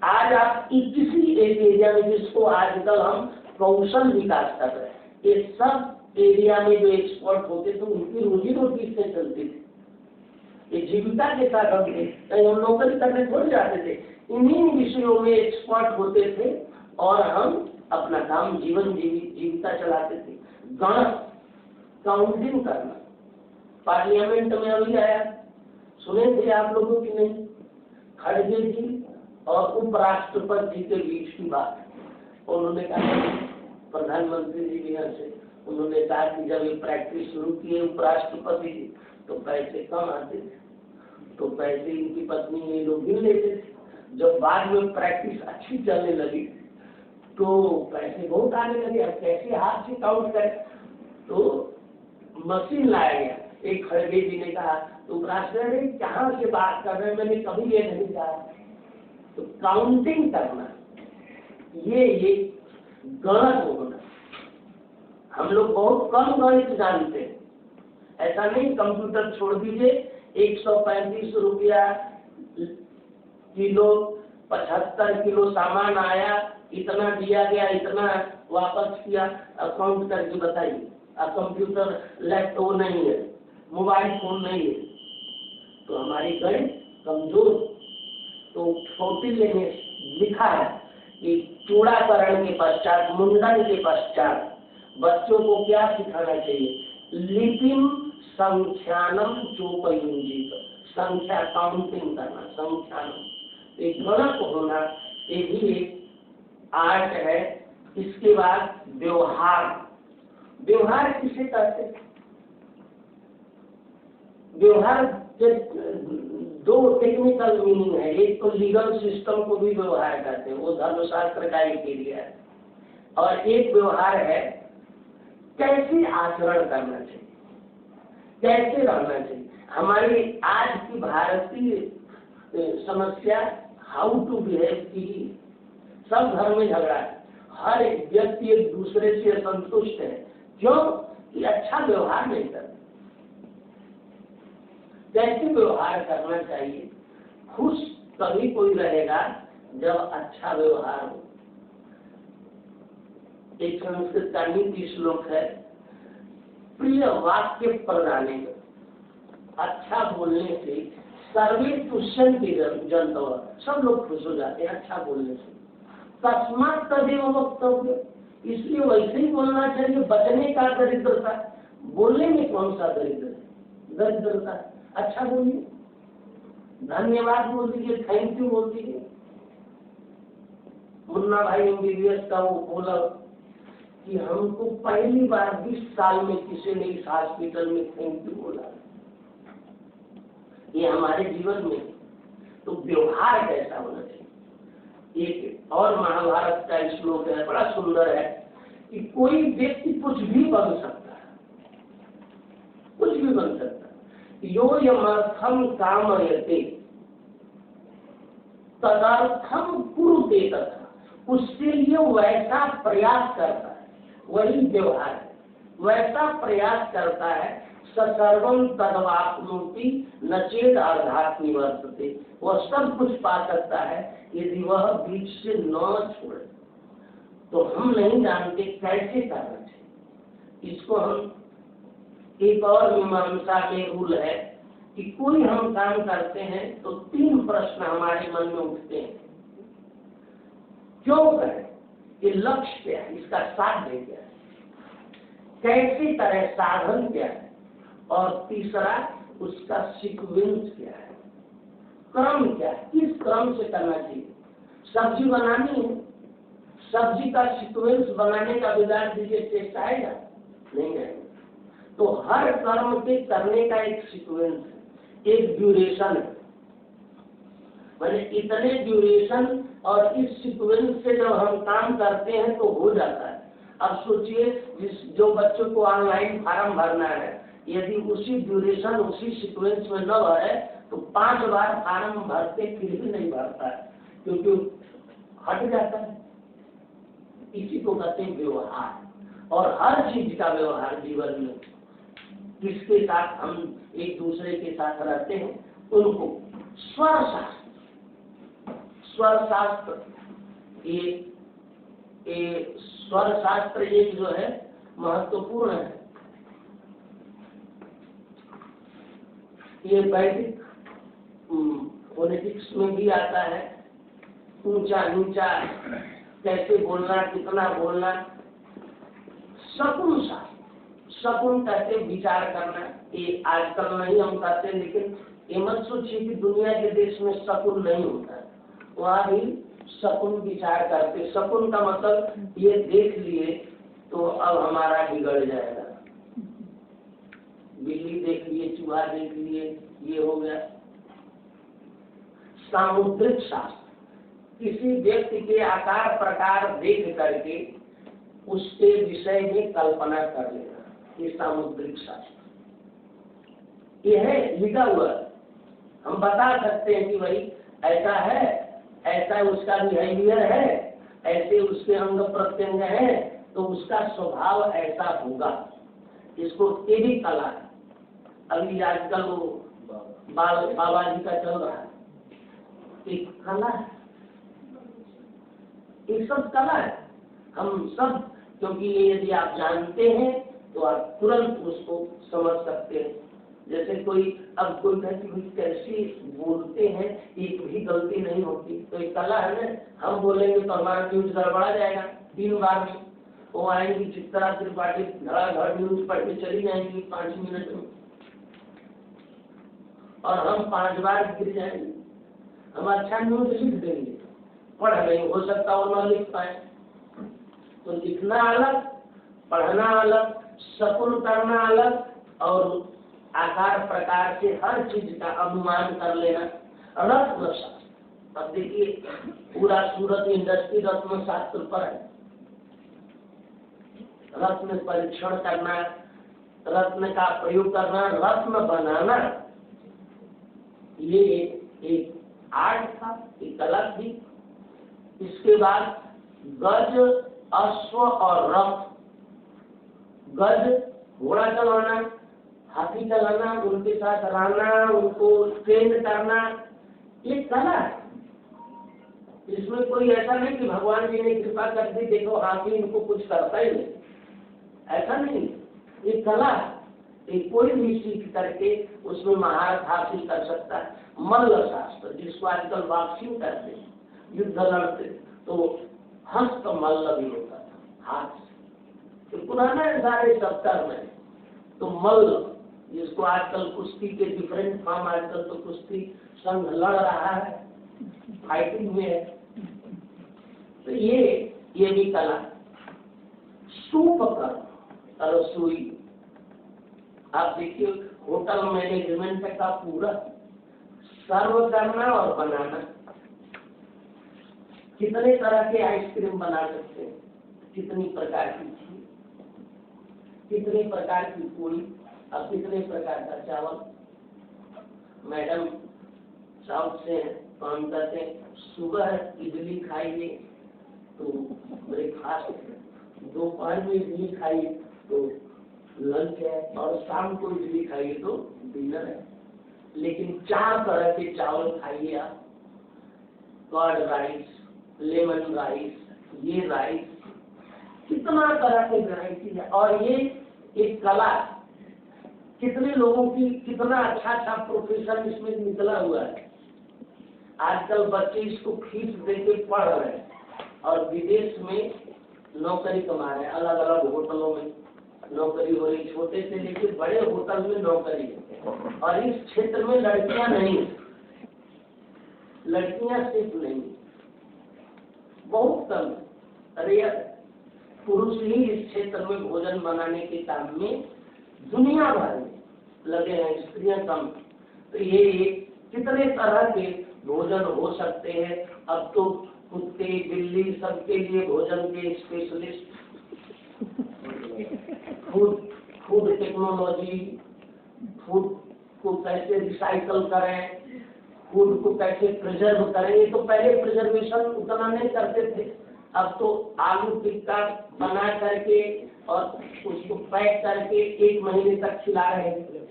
आज आप किसी एक एरिया में, जिसको आजकल हम कौशल विकास कर रहे हैं, ये सब एरिया में जो एक्सपर्ट होते थे उनकी रोजी रोटी से चलती थी, ये जीविका के साथ हम कहीं हम नौकरी करने थोड़ी जाते थे, इन्हीं विषयों में एक्सपर्ट होते थे और हम अपना काम जीविका चलाते थे। गणक, काउंटिंग करना, पार्लियामेंट में अभी आया, सुने थे आप लोगों की नहीं, खड़गे जी और उपराष्ट्रपति जी के बीच की बात। उन्होंने कहा, प्रधानमंत्री जी यहाँ से उन्होंने कहा कि जब ये प्रैक्टिस शुरू की है उपराष्ट्रपति जी, तो पैसे कम आते थे, तो पैसे इनकी पत्नी ये लोग गिन लेते थे। जब बाद में प्रैक्टिस अच्छी चलने लगी तो पैसे बहुत आने लगे, अब कैसे हाथ से काउंट करें, तो मशीन लाया गया। एक खड़गे जी ने कहा, तो उपराष्ट्रपति कहाँ से बात कर रहे हैं, मैंने कभी ये नहीं कहा। तो काउंटिंग करना, ये गणक होना। हम लोग बहुत कम गणित जानते हैं, ऐसा नहीं, कंप्यूटर छोड़ दीजिए, 135 रुपया किलो, 75 किलो सामान आया, इतना दिया गया, इतना वापस किया, अकाउंट करके बताइए। अब कंप्यूटर लैपटॉप नहीं है, मोबाइल फोन नहीं है, तो हमारी गणित कमजोर। तो कौटिल्य ने लिखा है कि चूड़ाकरण के पश्चात, मुंडन के पश्चात बच्चों को क्या सिखाना चाहिए, लिपिम संख्यानम चोपयुंजित, संख्या काउंटिंग करना, संख्यानम, एक गणक होना, ये भी एक आर्ट है। इसके बाद व्यवहार, व्यवहार किसे कहते हैं? व्यवहार के दो टेक्निकल मीनिंग है। एक तो लीगल सिस्टम को भी व्यवहार कहते हैं, वो धर्मशास्त्र का एक एरिया है, और एक व्यवहार है कैसे आचरण करना चाहिए, कैसे रहना चाहिए। हमारी आज की भारतीय समस्या हाउ टू बिहेव की, सब धर्म में झगड़ा है, हर एक व्यक्ति एक दूसरे से असंतुष्ट है। क्यों? कि अच्छा व्यवहार नहीं करते। कैसे व्यवहार करना चाहिए? खुश तभी कोई रहेगा जब अच्छा व्यवहार हो। एक संस्कृत का नीति श्लोक है, प्रिय वाक्य प्रदाने, अच्छा बोलने से सर्वे तुष्यन्ति जन्तवः, सब लोग खुश हो जाते हैं अच्छा बोलने से। तस्मात् तदेव वक्तव्य, इसलिए वैसे ही बोलना चाहिए। बचने का दरिद्रता, बोलने में कौन सा दरिद्रता? अच्छा बोलिए, धन्यवाद बोल दीजिए, थैंक यू बोल दीजिए। मुन्ना भाई MBBS का वो बोला कि हमको पहली बार 20 साल में किसी ने इस हॉस्पिटल में थैंक यू बोला। ये हमारे जीवन में तो व्यवहार कैसा होना चाहिए। एक और महाभारत का श्लोक है, बड़ा सुंदर है, कि कोई व्यक्ति कुछ भी बन सकता है, कुछ भी बन सकता है। यो यमर्थम कामयते तदर्थम कुरुते, तथा उसके लिए वैसा प्रयास करता है, वही व्यवहार है, वैसा प्रयास करता है। सर्वं तद्वाप्नोति न चेद अर्धात् निवर्तते, वह सब कुछ पा सकता है यदि वह बीच से न छोड़े। तो हम नहीं जानते कैसे करना चाहिए इसको। हम एक और मीमांसा में रूल है कि कोई हम काम करते हैं तो 3 प्रश्न हमारे मन में उठते हैं। क्यों करें? ये लक्ष्य क्या है, इसका साध्य क्या है, कैसे करें, साधन क्या है, और तीसरा उसका सीक्वेंस क्या है, क्रम क्या है, किस क्रम से करना चाहिए। सब्जी बनानी है, सब्जी का सीक्वेंस बनाने का विचार दीजिए, टेस्ट आएगा? नहीं आएगा। तो हर कर्म के करने का एक सीक्वेंस है, एक ड्यूरेशन है, मैंने इतने ड्यूरेशन और इस सीक्वेंस से जब हम काम करते हैं तो हो जाता है। अब सोचिए, जो बच्चों को ऑनलाइन फॉर्म भरना है, यदि उसी ड्यूरेशन उसी सीक्वेंस में न भरे तो 5 बार फॉर्म भरते फिर भी नहीं भरता है, क्योंकि हट जाता है। इसी को कहते हैं व्यवहार। और हर चीज का व्यवहार जीवन में, जिसके साथ हम एक दूसरे के साथ रहते हैं, उनको स्वर शास्त्र, ये स्वर शास्त्र एक जो है महत्वपूर्ण है। ये वैदिक फोनेटिक्स में भी आता है। ऊंचा नीचा, कैसे बोलना, कितना बोलना। शकुन शास्त्र, शकुन कहते विचार करना। ये आजकल नहीं हम कहते, लेकिन ये मत सोचिए कि दुनिया के देश में शकुन नहीं होता है, वहाँ भी शकुन विचार करते। शकुन का मतलब ये देख लिए तो अब हमारा बिगड़ जाएगा, बिल्ली देख लिए, चूहा देख लिए, ये हो गया। सामुद्रिक शास्त्र, किसी व्यक्ति के आकार प्रकार देख करके उसके विषय में कल्पना कर लेना, ये सामुद्रिक शास्त्र। ये है लिखा हुआ, हम बता सकते हैं कि भाई ऐसा है, ऐसा उसका बिहेवियर है, ऐसे उसके अंग प्रत्यंग है, तो उसका स्वभाव ऐसा होगा। इसको ये भी कला है। अभी आजकल वो बाबा जी का चल रहा है, एक कला है, ये सब कला है। हम सब, क्योंकि ये यदि आप जानते हैं तो आप तुरंत उसको समझ सकते हैं। जैसे कोई अब कोई कहती हुई कैसे बोलते हैं, एक भी गलती नहीं होती, तो एक कला है ना। हम बोलेंगे तो हमारा न्यूज गड़बड़ा जाएगा 3 बार में। वो आएंगी चित्रा त्रिपाठी धड़ाधड़ न्यूज पढ़ के चली जाएंगी 5 मिनट में, और हम 5 बार गिर जाएंगे। हम अच्छा न्यूज लिख देंगे, पढ़ नहीं हो सकता और न लिख पाए। तो लिखना अलग, पढ़ना अलग, शकुन करना अलग, और आकार प्रकार से हर चीज का अनुमान कर लेना। रत्न शास्त्र, अब देखिए पूरा सूरत इंडस्ट्री रत्न शास्त्र पर है। रत्न परीक्षण करना, रत्न का प्रयोग करना, रत्न बनाना, ये एक आर्ट था, एक कला थी। इसके बाद गज, अश्व और रथ, गज घोड़ा चलाना, हाथी चलाना, उनके साथ रहना, उनको ट्रेन करना, ये कला है। इसमें कोई ऐसा नहीं कि भगवान जी ने कृपा कर दी, देखो हाथी इनको कुछ करता ही नहीं, ऐसा नहीं। ये कला है, ये कोई भी सीख करके उसमें महारत हासिल कर सकता है। मल्ल शास्त्र, जिसको आजकल बॉक्सिंग करते हैं, युद्ध लड़ते, तो हस्त मल्ल भी होता था, हाथ से। तो पुराना है सारे सप्ताह में, तो मल्ल, जिसको आजकल कुश्ती के डिफरेंट फॉर्म, आजकल तो कुश्ती संघ लड़ रहा है, फाइटिंग में है। तो ये भी कला। सूप कर रसोई, आप देखिए होटल मैनेजमेंट का पूरा सर्व करना और बनाना। कितने तरह के आइसक्रीम बना सकते हैं, कितनी प्रकार की खीर, कितने प्रकार की पूरी, अब कितने प्रकार का चावल। मैडम साउथ से हैं, तो हम कहते हैं सुबह इडली खाइए तो ब्रेकफास्ट है, दोपहर में इडली खाइए तो लंच है, और शाम को इडली खाइए तो डिनर है। लेकिन 4 तरह के चावल खाइए आप, कर्ड राइस, लेमन राइस, ये राइस, कितना तरह की वैरायटी है। और ये एक कला है, कितने लोगों की कितना अच्छा अच्छा प्रोफेशन इसमें निकला हुआ है। आजकल बच्चे इसको फीस देके पढ़ रहे हैं और विदेश में नौकरी कमा रहे हैं, अलग अलग होटलों में नौकरी हो रही, छोटे से लेकर बड़े होटल में नौकरी है। और इस क्षेत्र में लड़कियां नहीं, लड़कियां सिर्फ नहीं, बहुत कम, रेयर, पुरुष ही इस क्षेत्र में भोजन बनाने के काम में दुनिया भर में लगे हैं, स्त्रियां कम। तो ये कितने तरह के भोजन हो सकते हैं। अब तो कुत्ते बिल्ली सबके लिए भोजन के स्पेशलिस्ट, फूड टेक्नोलॉजी, फूड को कैसे रिसाइकल करें, फूड को कैसे प्रिजर्व करें। ये तो पहले प्रिजर्वेशन उतना नहीं करते थे, अब तो आलू टिक्का बना करके और उसको पैक करके 1 महीने तक खिला रहे हैं,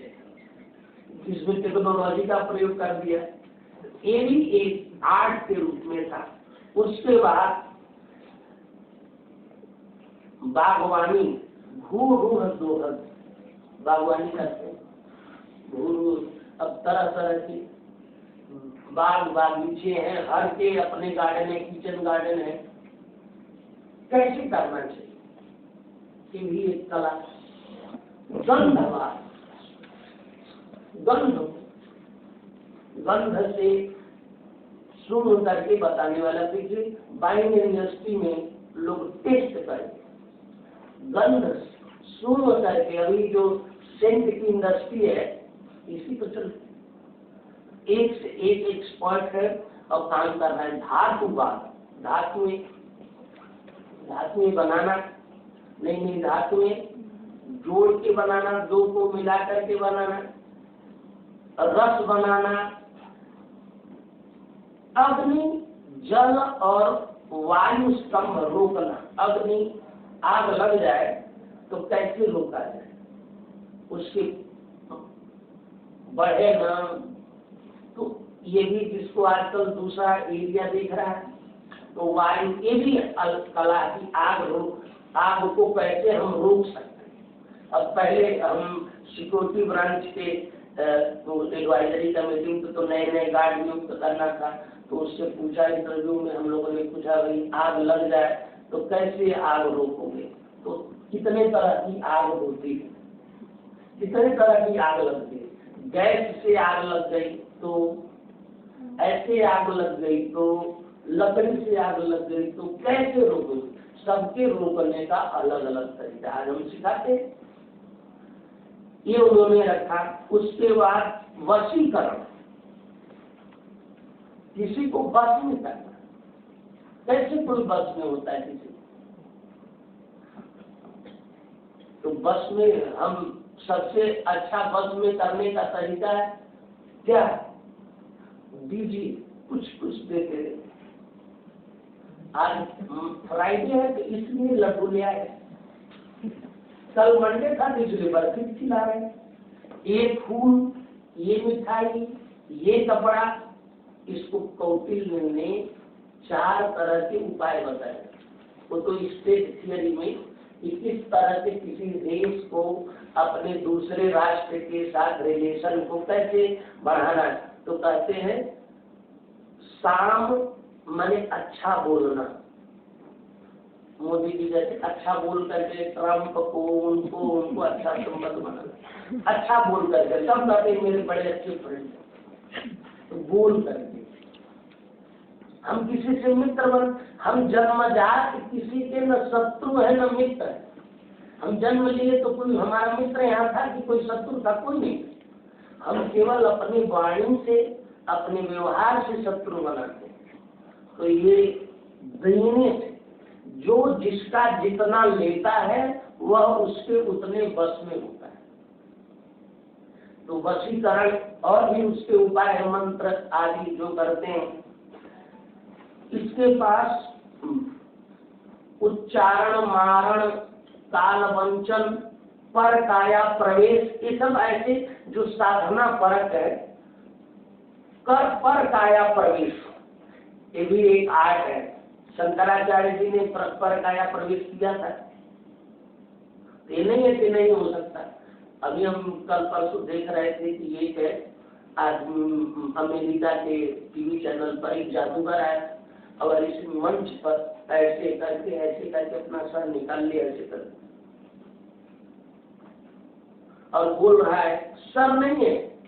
जिसमें टेक्नोलॉजी का प्रयोग कर दिया। ये भी एक आर्ट के रूप में था। उसके बाद बागवानी, भू-रूढ़ दोहद, बागवानी करते हैं, भू-रूढ़। अब तरह तरह की बाग बागीचे हैं, हर के अपने गार्डन है, किचन गार्डन है, कैसे करना चाहिए, ये भी एक कला। गंधवाद, गंध से शुरू करके बताने वाला। देखिए वाइन इंडस्ट्री में लोग टेस्ट करें, गंध शुरू करके, अभी जो सेंट की इंडस्ट्री है, इसी तो चल एक से एक एक्सपर्ट है और काम कर रहा है। धातुवाद, धातु में बनाना, नहीं धातु में जोड़ के बनाना, 2 को मिला करके बनाना, रस बनाना, अग्नि जल और वायु स्तंभ रोकना। अग्नि आग लग जाए तो कैसे रोका जाए, उसके बढ़े ना। तो ये भी, जिसको आजकल दूसरा एरिया दिख रहा है, तो वायु, ये भी कला की आग को कैसे हम रोक सकते हैं। अब पहले हम सिक्योरिटी ब्रांच के तो एडवाइजरी कमेटी में तो नए गार्ड नियुक्त करना था, तो उससे पूछा, इंटरव्यू में हम लोगों ने पूछा, भाई आग लग जाए तो कैसे आग रोकोगे। तो कितने तरह की आग होती है, कितने तरह की आग लगती है। गैस से आग लग गई तो, ऐसे आग लग गई तो, लकड़ी से आग लग गई तो कैसे रोकोगे। सबके रोकने का अलग अलग तरीका आज हम सिखाते हैं। ये उन्होंने रखा। उसके बाद वशीकरण, किसी को बस में करना। कैसे कोई बस में होता है किसी को? तो बस में हम सबसे अच्छा बस में करने का तरीका है क्या? दीजिए, कुछ कुछ देते रहे। आज फ्राइडे है तो इसलिए लड्डू ले आए, कल मंडे था तो इसलिए बर्फी खिला रहे हैं। ये फूल, ये मिठाई, ये कपड़ा, इसको कौटिल्य ने 4 तरह के उपाय बताए। वो तो स्टेट थियरी में कि किस तरह से किसी देश को अपने दूसरे राष्ट्र के साथ रिलेशन को कैसे बढ़ाना है। तो कहते हैं साम माने अच्छा बोलना। मोदी जी जैसे अच्छा बोल करके ट्रम्प को उनको अच्छा संबंध बनाना, अच्छा बोल करके सब कहते मेरे बड़े अच्छे फ्रेंड हैं। तो बोल करके हम किसी से मित्र बन, हम जन्मजात किसी के न शत्रु है न मित्र है। हम जन्म लिए तो कोई हमारा मित्र यहाँ था कि कोई शत्रु था? कोई नहीं। हम केवल अपनी वाणी से, अपने व्यवहार से शत्रु बनाते हैं। तो ये देने से जो जिसका जितना लेता है वह उसके उतने बस में होता है। तो वशीकरण और भी उसके उपाय मंत्र आदि जो करते हैं। इसके पास उच्चारण, मारण, काल वंचन, पर काया प्रवेश, ये सब ऐसे जो साधना परक है। कर पर काया प्रवेश, ये भी एक आर्ट है। शंकराचार्य जी ने पर काया प्रवेश किया था। ये नहीं है कि नहीं हो सकता। अभी हम कल परसों देख रहे थे कि एक है आज अमेरिका के टीवी चैनल पर एक जादूगर आया और इस मंच पर ऐसे करके अपना सर निकाल लिया, ऐसे करके और बोल रहा है सर नहीं है,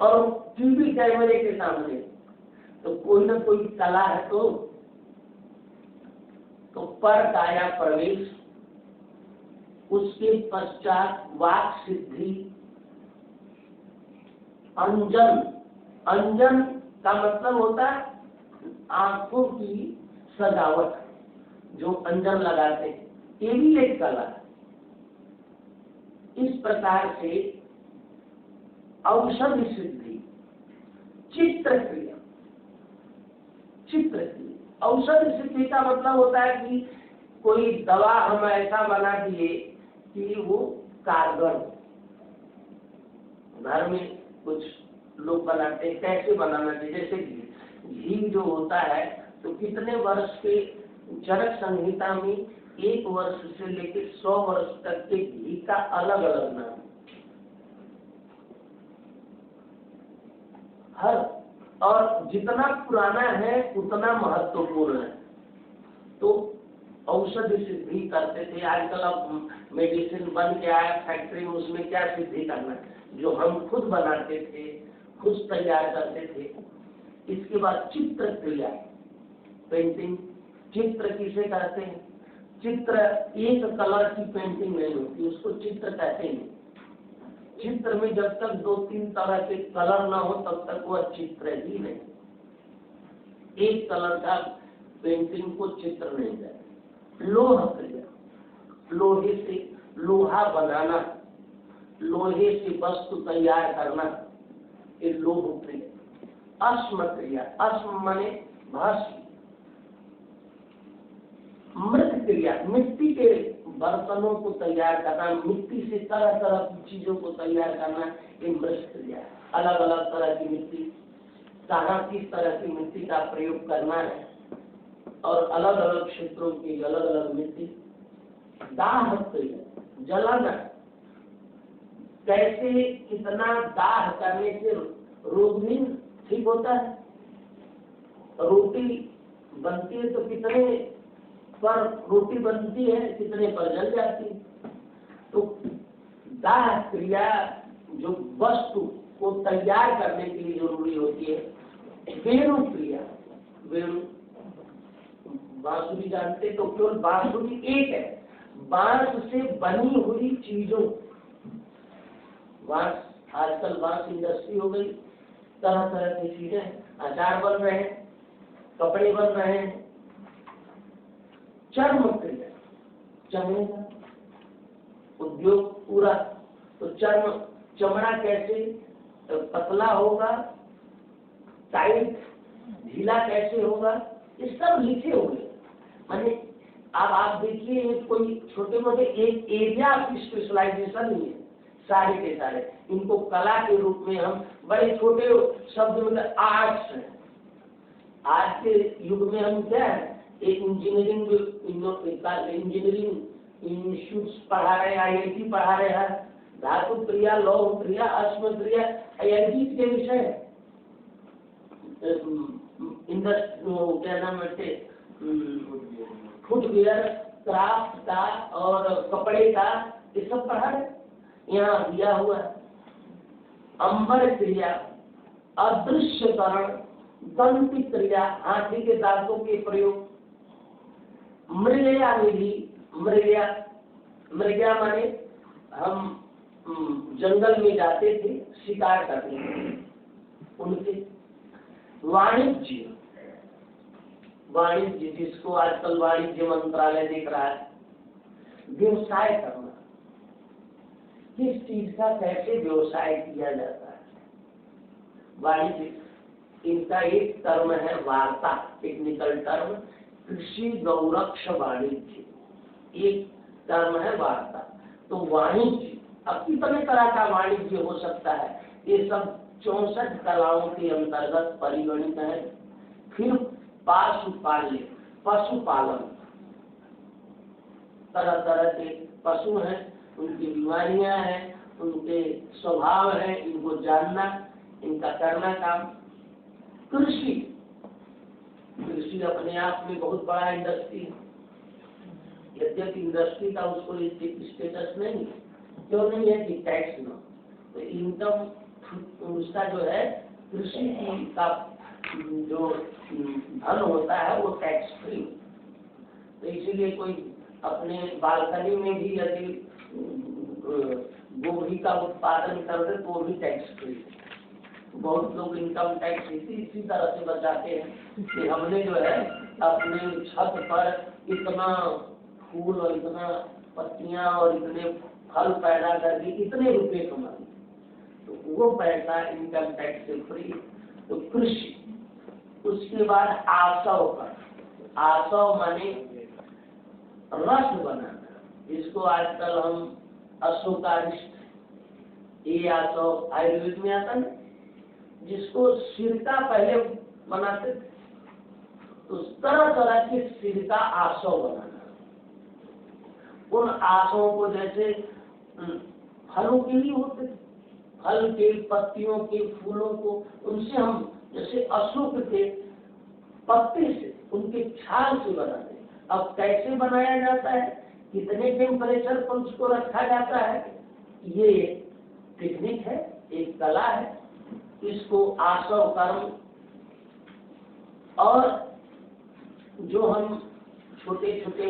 और टीवी कैमरे के सामने। तो कोई ना कोई कला है। तो पर काया प्रवेश, उसके पश्चात वाक सिद्धि, अंजन। अंजन का मतलब होता है आंखों की सजावट, जो अंजन लगाते हैं, ये भी एक कला है। इस प्रकार से औषधि सिद्धि, चित्र क्रिया। चित्र क्रिया औषधि सिद्धि का मतलब होता है कि कोई दवा हम ऐसा बना दिए कि वो कारगर हो। घर में कुछ लोग बनाते हैं, कैसे बनाना चाहिए? जैसे घी जो होता है तो कितने वर्ष के चरक संहिता में 1 वर्ष से लेकर 100 वर्ष तक के घी का अलग अलग नाम हर, और जितना पुराना है उतना महत्वपूर्ण है। तो औषधि सिद्धि करते थे। आजकल अब मेडिसिन बन के आया फैक्ट्री में, उसमें क्या सिद्धि करना है? जो हम खुद बनाते थे, खुद तैयार करते थे। इसके बाद चित्र क्रिया, पेंटिंग। चित्र किसे कहते हैं? चित्र एक कलर की पेंटिंग नहीं होती, उसको चित्र कहते हैं। चित्र में जब तक 2-3 तरह के कलर ना हो तब तक वह चित्र ही नहीं। एक कलर का पेंटिंग को चित्र नहीं कहते। लोह क्रिया, लोहे से लोहा बनाना, लोहे से वस्तु तैयार करना, ये लोह क्रिया। अश्म क्रिया, अश्म माने भस्म। मृत क्रिया, मिट्टी के बर्तनों को तैयार करना, मिट्टी से तरह तरह की चीजों को तैयार करना, ये मृत क्रिया। अलग अलग तरह की मिट्टी, कहाँ किस तरह की मिट्टी का प्रयोग करना है, और अलग अलग क्षेत्रों की अलग अलग मिट्टी। दाह क्रिया, जलाना। कैसे कितना दाह करने से रोग भी ठीक होता है। रोटी बनती है तो कितने पर रोटी बनती है, कितने पर जल जाती है। तो दाह क्रिया जो वस्तु को तैयार करने के लिए जरूरी होती है। वेणु क्रिया, वेणु बांसुरी जानते तो केवल बांसुरी एक है, बांस से बनी हुई चीजों बांस, आजकल बांस इंडस्ट्री हो गई, तरह तरह की चीजें, अचार बन रहे हैं, कपड़े बन रहे हैं। चर्म क्रिया, चमड़े का उद्योग पूरा, तो चमड़ा कैसे पतला होगा, टाइट ढीला कैसे होगा, ये सब लिखे हुए। माने अब आप देखिए, कोई छोटे मोटे एक एरिया की स्पेशलाइजेशन नहीं है, सारे के सारे इनको कला के रूप में हम बड़े छोटे शब्द में आर्ट्स है। आज के युग में हम क्या है, एक इंजीनियरिंग इंस्टीट्यूट पढ़ा रहे हैं, IIT पढ़ा रहे हैं, धातु क्रिया, लौह क्रिया, अश्म क्रिया, IIT के विषय क्या नाम है, फुटवेयर, क्राफ्ट का और कपड़े का, ये सब पढ़ा है, यहाँ दिया हुआ है। अंबर क्रिया, अदृश्यकरण, दंत क्रिया, हाथी के दांतों के प्रयोग, मृगया विधि, मृगया माने हम जंगल में जाते थे शिकार करने, उनके वाणिज्य जिसको आजकल वाणिज्य मंत्रालय देख रहा है, व्यवसाय करना, किस चीज का कैसे व्यवसाय किया जाता है, वाणिज्य। इनका एक टर्म है वार्ता, टेक्निकल टर्म, कृषि गौरक्ष वाणिज्य, एक टर्म है वार्ता। तो वाणिज्य, अब कितने तरह का वाणिज्य हो सकता है, ये सब 64 कलाओं के अंतर्गत परिगणित है। फिर पशुपालन, तरह तरह के पशु हैं, उनकी बीमारियां हैं, उनके स्वभाव है, इनको जानना, इनका करना काम। कृषि अपने आप में बहुत बड़ा इंडस्ट्री है, यद्यपि इंडस्ट्री का उसको स्टेटस नहीं है, क्यों नहीं है कि टैक्स न, तो इनकम उसका जो है कृषि का जो धन होता है वो टैक्स फ्री। तो इसीलिए कोई अपने बालकनी में भी यदि गोभी का उत्पादन कर दे तो वो भी टैक्स फ्री। बहुत लोग इनकम टैक्स इसी तरह से बचाते हैं कि हमने जो है अपने छत पर इतना फूल और इतना पत्तियां और इतने फल पैदा करके इतने रुपए कमाए, तो वो पैसा इनकम टैक्स से फ्री। तो कृषि, उसके बाद आसव का, आसव माने रस बनाना, जिसको आजकल हम अशोकारिष्ट, ये आसव आयुर्वेद में आता है, जिसको सिरका पहले बनाते थे, तो तरह तरह के सिरका आसव बनाना। उन आसवों को जैसे फलों के लिए होते थे, फल के, पत्तियों के, फूलों को, उनसे हम जैसे अशोक के पत्ते से, उनके छाल से बनाते हैं। अब कैसे बनाया जाता है, कितने टेम्परेचर पर उसको रखा जाता है, ये टेक्निक है, एक कला है। इसको आसव कर्म, और जो हम छोटे छोटे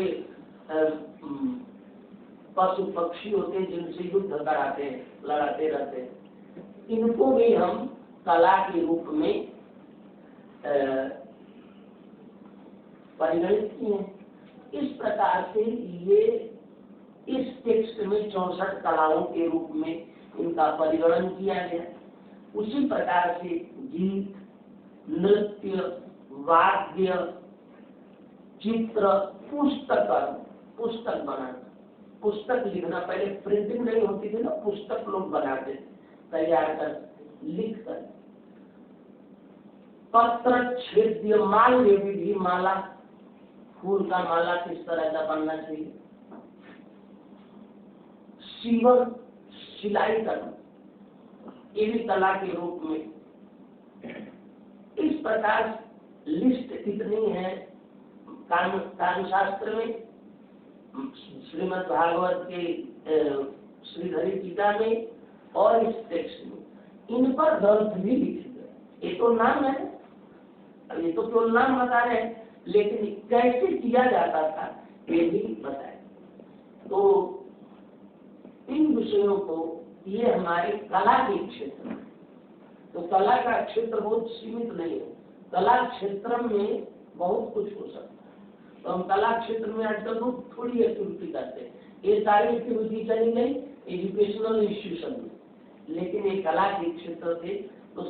पशु पक्षी होते हैं जिनसे युद्ध कराते हैं, लड़ाते रहते हैं, इनको भी हम कला के रूप में परिगणित किए हैं। इस प्रकार से ये इस टेक्स्ट में 64 कलाओं के रूप में इनका परिगणन किया गया। उसी प्रकार से गीत, नृत्य, वाद्य, चित्र, पुस्तक बनाना, पुस्तक लिखना, पहले प्रिंटिंग नहीं होती थी ना, पुस्तक लोग बनाते तैयार कर लिख कर। पत्र छेद्य माल्य विधि, माला, फूल का माला किस तरह का बनना चाहिए, सीवन, सिलाई करना, ये भी कला के रूप में। इस प्रकार लिस्ट कितनी है काव्य शास्त्र में, श्रीमद् भागवत के श्रीधरी टीका में और इस टेक्स्ट में, इन पर ग्रंथ भी लिखे गए। ये तो नाम है, ये तो केवल नाम बता रहे हैं, लेकिन कैसे किया जाता था ये भी बताए। तो इन विषयों को ये हमारे कला के क्षेत्र में। तो कला का क्षेत्र बहुत सीमित नहीं है, कला क्षेत्र में बहुत कुछ हो सकता है। तो हम कला क्षेत्र में आजकल लोग थोड़ी एक्टिविटी करते हैं, ये सारी एक्टिविटी चली गई एजुकेशनल इंस्टीट्यूशन में, लेकिन ये कला के क्षेत्र थे। तो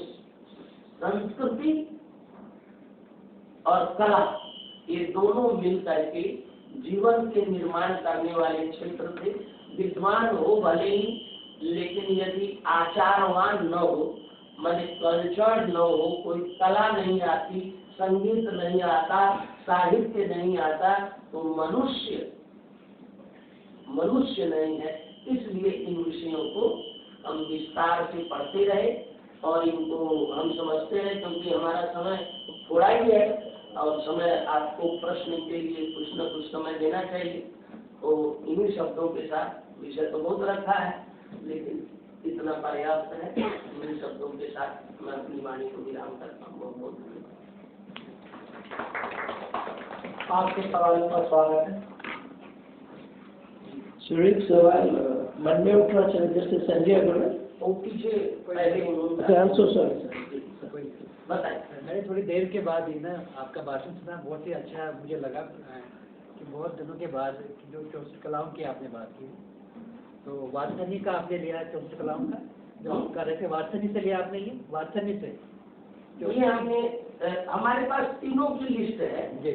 संस्कृति और कला ये दोनों मिल करके जीवन के निर्माण करने वाले क्षेत्र थे। विद्वान हो भले ही, लेकिन यदि आचारवान न हो, माने कल्चर न हो, कोई कला नहीं आती, संगीत नहीं आता, साहित्य नहीं आता, तो मनुष्य नहीं है। इसलिए इन विषयों को हम विस्तार से पढ़ते रहे और इनको हम समझते रहे, क्योंकि हमारा समय थोड़ा ही है और समय आपको प्रश्न के लिए कुछ न कुछ समय देना चाहिए। तो इन्हीं शब्दों के साथ, विषय तो बहुत रखा है लेकिन इतना पर्याप्त है, इन्हीं शब्दों के साथ मैं अपनी वाणी को विराम करता हूँ। बहुत बहुत आपके सवालों का स्वागत है। सर एक सवाल मन में उठा जैसे संजय अग्रवाल वो पीछे पहले बताइए। मैंने थोड़ी देर के बाद ही ना आपका भाषण सुना, बहुत ही अच्छा मुझे लगा कि बहुत दिनों के बाद जो 64 कलाओं की आपने बात की, तो वात्सनी का आपने लिया 64 कलाओं का जो आप कर रहे थे, वात्सनी से लिया आपने, ये वात्सनी से ये हमने हमारे पास तीनों की लिस्ट है जी,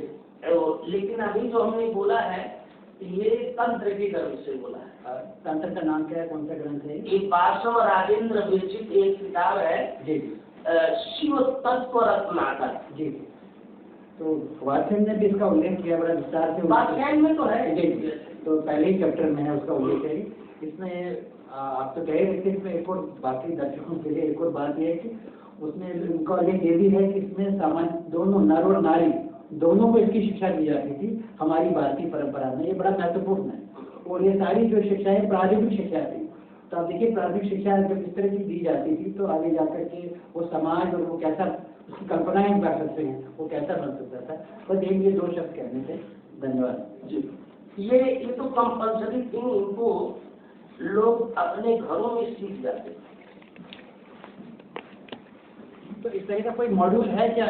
लेकिन अभी जो हमने बोला है ये तंत्र के ग्रंथ से बोला है। तंत्र का नाम क्या है, कौन सा ग्रंथ है? एक पार्श्व राजेंद्र विरचित एक किताब है जी शिव तत्व रत्नाकर जी। तो वात्स्यन ने भी इसका उल्लेख किया बड़ा विस्तार से, वात्स्यन में तो है जी। तो पहले ही चैप्टर में है उसका उल्लेख है। इसमें आप तो कह रहे थे, इसमें एक और बाकी दर्शकों के लिए एक और बात यह है कि उसमें उनका उल्लेख ये भी है कि इसमें सामान्य दोनों नर और नारी दोनों को इसकी शिक्षा दी जाती थी हमारी भारतीय परंपरा में। ये बड़ा महत्वपूर्ण है और ये सारी जो शिक्षाएं प्रारंभिक शिक्षा थी। तो आप देखिए प्राथमिक शिक्षा जब इस तरह की दी जाती थी तो आगे जाकर के वो समाज और वो कैसा उसकी कल्पनाएं कर सकते हैं, वो कैसा बन सकता था। बस ये 2 शब्द कहने थे, धन्यवाद जी। ये तो कंपल्सरी थी, इनको लोग अपने घरों में सीख जाते थे। तो इस तरह का कोई मॉड्यूल है क्या?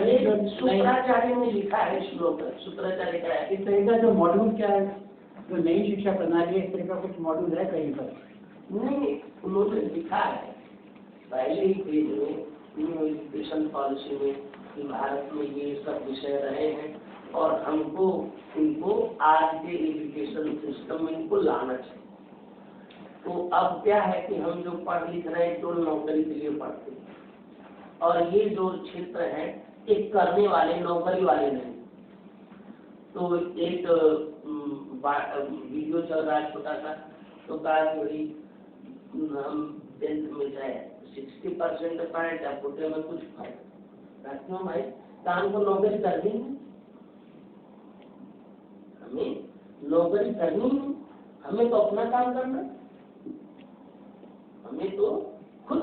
शुक्राचार्य ने लिखा है श्लोक, शुक्राचार्य का है। इस तरह का जो मॉड्यूल क्या है, जो नई शिक्षा प्रणाली है, इस तरह का कुछ मॉड्यूल है कहीं पर? नहीं, उन्होंने लिखा है पहले ही पेज में न्यू एजुकेशन पॉलिसी में कि भारत में ये सब विषय रहे हैं और हमको इनको आज के एजुकेशन सिस्टम में इनको लाना चाहिए। तो अब क्या है कि हम जो पढ़ लिख रहे हैं तो नौकरी के लिए पढ़ते हैं, और ये जो क्षेत्र है एक करने वाले नौकरी वाले नहीं। तो एक वीडियो चल रहा है छोटा सा, तो कहा कि भाई हम 10th में जाए 60% पाए, फोटे में कुछ पाए, क्यों भाई काम को नौकरी करनी है, हमें नौकरी करनी है, हमें तो अपना काम करना, हमें तो खुद